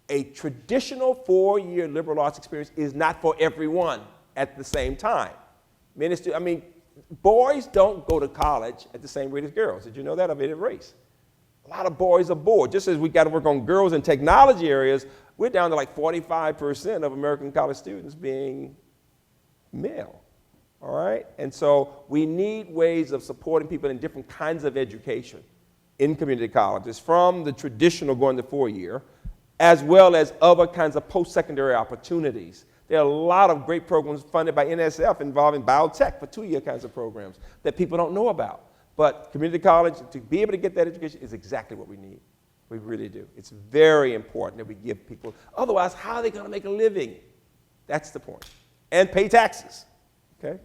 a traditional 4-year liberal arts experience is not for everyone at the same time. Boys don't go to college at the same rate as girls. Did you know that? I made it race. A lot of boys are bored. Just as we got to work on girls in technology areas, we're down to like 45% of American college students being male. All right? And so we need ways of supporting people in different kinds of education in community colleges, from the traditional going to 4-year, as well as other kinds of post-secondary opportunities. There are a lot of great programs funded by NSF involving biotech for 2-year kinds of programs that people don't know about. But community college, to be able to get that education, is exactly what we need. We really do. It's very important that we give people, otherwise, how are they going to make a living? That's the point. And pay taxes, okay?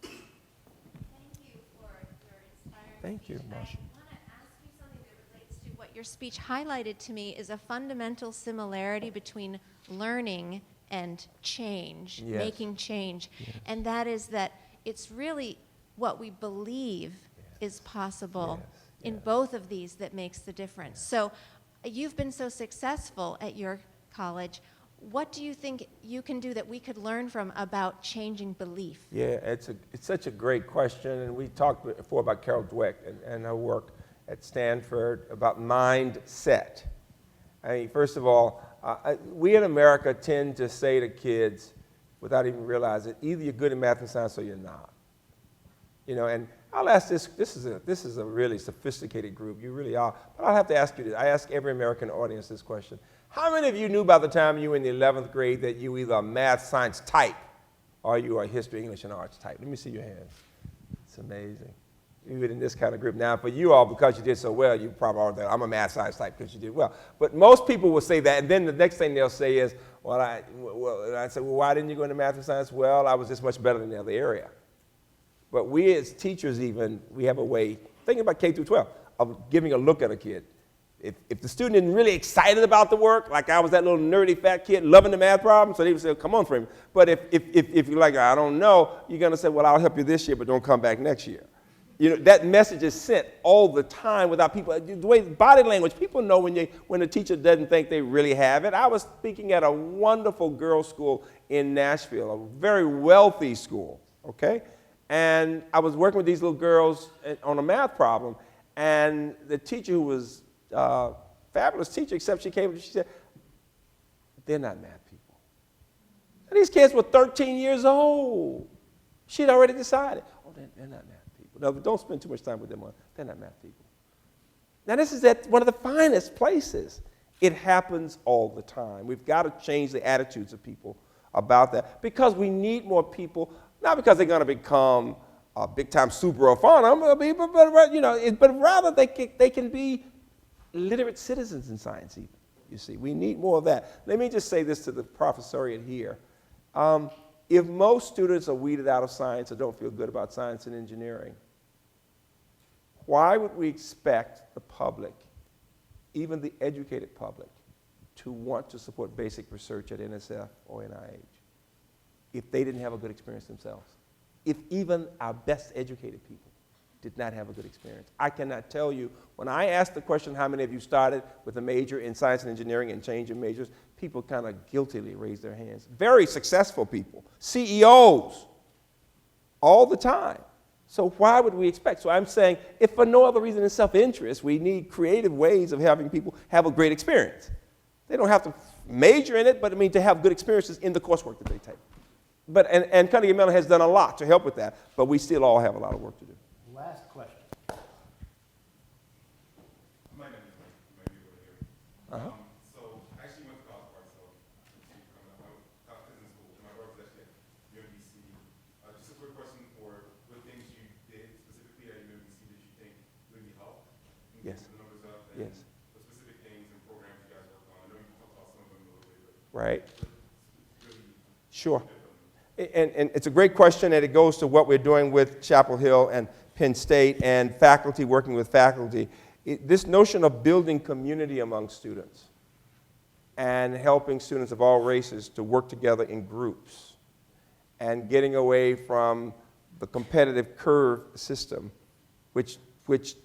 Thank you for your inspiring Thank you, speech. Marsha. I want to ask you something that relates to what your speech highlighted to me is a fundamental similarity between learning and change, Yes. making change. Yes. And that is that it's really what we believe is possible in both of these that makes the difference. So you've been so successful at your college. What do you think you can do that we could learn from about changing belief? Yeah, it's such a great question, and we talked before about Carol Dweck and her work at Stanford about mindset. First of all, we in America tend to say to kids, without even realizing it, either you're good in math and science or you're not. And I'll ask this is a really sophisticated group, you really are, but I'll have to ask you this. I ask every American audience this question. How many of you knew by the time you were in the 11th grade that you were either a math, science type or you are a history, English, and arts type? Let me see your hand. It's amazing. Even in this kind of group. Now, for you all, because you did so well, you probably are that I'm a math, science type because you did well. But most people will say that, and then the next thing they'll say is, well, I said, well, why didn't you go into math and science? Well, I was just much better than the other area. But we as teachers even, we have a way, thinking about K through 12, of giving a look at a kid. If the student isn't really excited about the work, like I was that little nerdy fat kid loving the math problem, so they would say, come on, Freeman. But if you're like, I don't know, you're going to say, well, I'll help you this year, but don't come back next year. You know, that message is sent all the time without people, the way body language, people know when the teacher doesn't think they really have it. I was speaking at a wonderful girls' school in Nashville, a very wealthy school, okay? And I was working with these little girls on a math problem, and the teacher, who was a fabulous teacher, except she came and she said, they're not math people. And these kids were 13 years old. She'd already decided, oh, they're not math people. No, but don't spend too much time with them. They're not math people. Now, this is at one of the finest places. It happens all the time. We've got to change the attitudes of people about that, because we need more people, not because they're going to become a big-time super or fun, but rather they can be literate citizens in science even, you see. We need more of that. Let me just say this to the professoriate here. If most students are weeded out of science or don't feel good about science and engineering, why would we expect the public, even the educated public, to want to support basic research at NSF or NIH if they didn't have a good experience themselves? If even our best educated people did not have a good experience. I cannot tell you, when I asked the question, how many of you started with a major in science and engineering and changed your majors, people kind of guiltily raised their hands. Very successful people, CEOs, all the time. So why would we expect? So I'm saying, if for no other reason than self-interest, we need creative ways of having people have a great experience. They don't have to major in it, but I mean to have good experiences in the coursework that they take. But, and Carnegie Mellon has done a lot to help with that, but we still all have a lot of work to do. Last question. So I actually went to college by myself. I was in school. My brother was actually at UMBC. Just a quick question for what things you did specifically at UMBC that you think really helped? Yes. The numbers up. And Yes. what specific things and programs you guys work on? I know you talked about some of them a little bit, but Right. really. Sure. And it's a great question, and it goes to what we're doing with Chapel Hill and Penn State and faculty working with faculty. This notion of building community among students and helping students of all races to work together in groups and getting away from the competitive curve system, which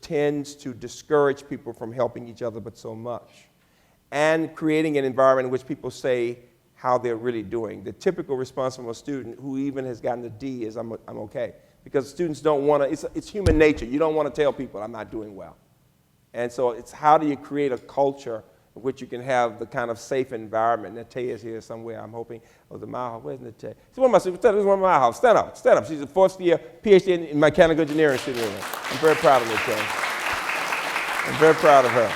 tends to discourage people from helping each other but so much, and creating an environment in which people say how they're really doing. The typical response from a student who even has gotten a D is, I'm okay. Because students don't want to, it's human nature. You don't want to tell people, I'm not doing well. And so it's how do you create a culture in which you can have the kind of safe environment. Natea is here somewhere, I'm hoping. Oh, the Mile, where's Natea? She's one of my students, this is one of my house. Stand up, stand up. She's a fourth year Ph.D. in mechanical engineering student. I'm very proud of Natea. I'm very proud of her.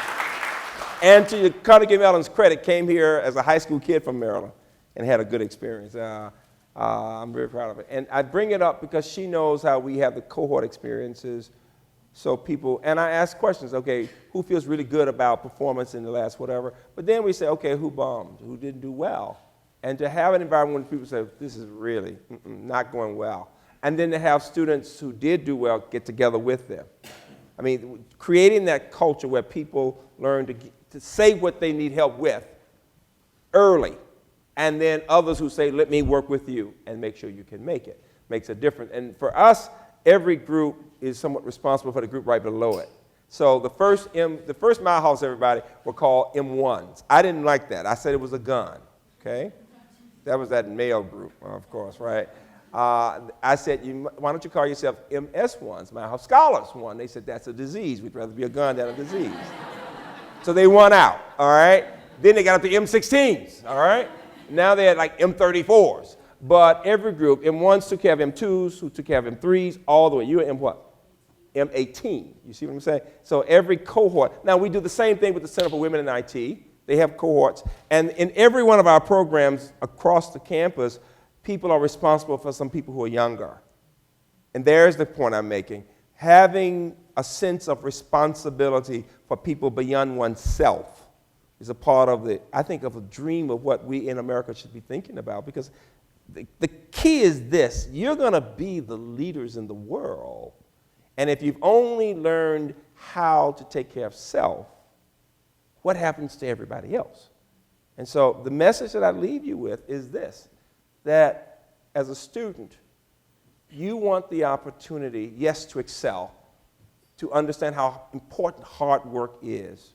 And to Carnegie Mellon's credit, came here as a high school kid from Maryland and had a good experience. I'm very proud of it. And I bring it up because she knows how we have the cohort experiences. So people, and I ask questions, okay, who feels really good about performance in the last whatever? But then we say, okay, who bombed? Who didn't do well? And to have an environment when people say, this is really not going well. And then to have students who did do well get together with them. I mean, creating that culture where people learn to say what they need help with early, and then others who say, let me work with you and make sure you can make it, makes a difference. And for us, every group is somewhat responsible for the group right below it. So the first Mile House, everybody, were called M1s. I didn't like that. I said it was a gun, okay? That was that male group, of course, right? I said, why don't you call yourself MS1s, Mile House Scholars 1? They said, that's a disease. We'd rather be a gun than a disease. So they won out, all right? Then they got up to M16s, all right? Now they're like M34s. But every group, M1s took care of M2s, who took care of M3s, all the way. You were M what? M18. You see what I'm saying? So every cohort. Now we do the same thing with the Center for Women in IT. They have cohorts. And in every one of our programs across the campus, people are responsible for some people who are younger. And there's the point I'm making. Having a sense of responsibility for people beyond oneself is a part of I think, of a dream of what we in America should be thinking about, because the key is this: you're going to be the leaders in the world. And if you've only learned how to take care of self, what happens to everybody else? And so the message that I leave you with is this, that as a student, you want the opportunity, yes, to excel, to understand how important hard work is,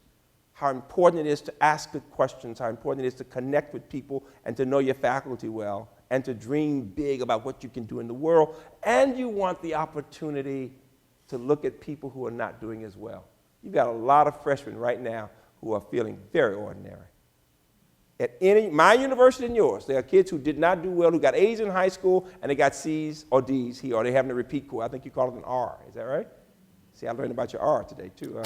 how important it is to ask good questions, how important it is to connect with people and to know your faculty well, and to dream big about what you can do in the world. And you want the opportunity to look at people who are not doing as well. You've got a lot of freshmen right now who are feeling very ordinary. At my university and yours, there are kids who did not do well, who got A's in high school, and they got C's or D's here, or they're having a repeat course. I think you call it an R. Is that right? See, I learned about your R today, too.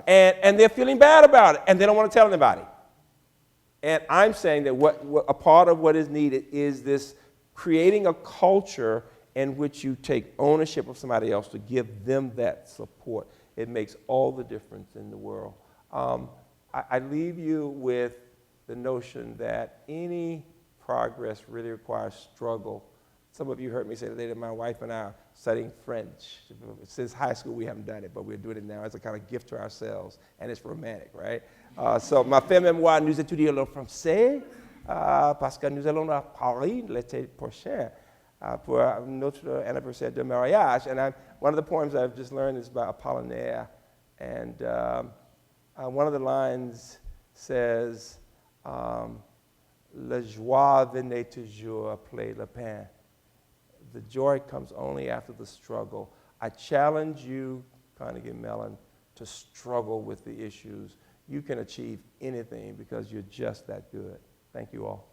And they're feeling bad about it, and they don't want to tell anybody. And I'm saying that a part of what is needed is this creating a culture in which you take ownership of somebody else to give them that support. It makes all the difference in the world. I leave you with the notion that any progress really requires struggle. Some of you heard me say today that my wife and I are studying French. Since high school, we haven't done it, but we're doing it now as a kind of gift to ourselves, and it's romantic, right? So, ma fait mémoire, nous étudions le français parce que nous allons à Paris l'été prochain pour notre anniversaire de mariage. And one of the poems I've just learned is by Apollinaire, and one of the lines says, "La joie venait toujours après le pain." The joy comes only after the struggle. I challenge you, Carnegie Mellon, to struggle with the issues. You can achieve anything because you're just that good. Thank you all.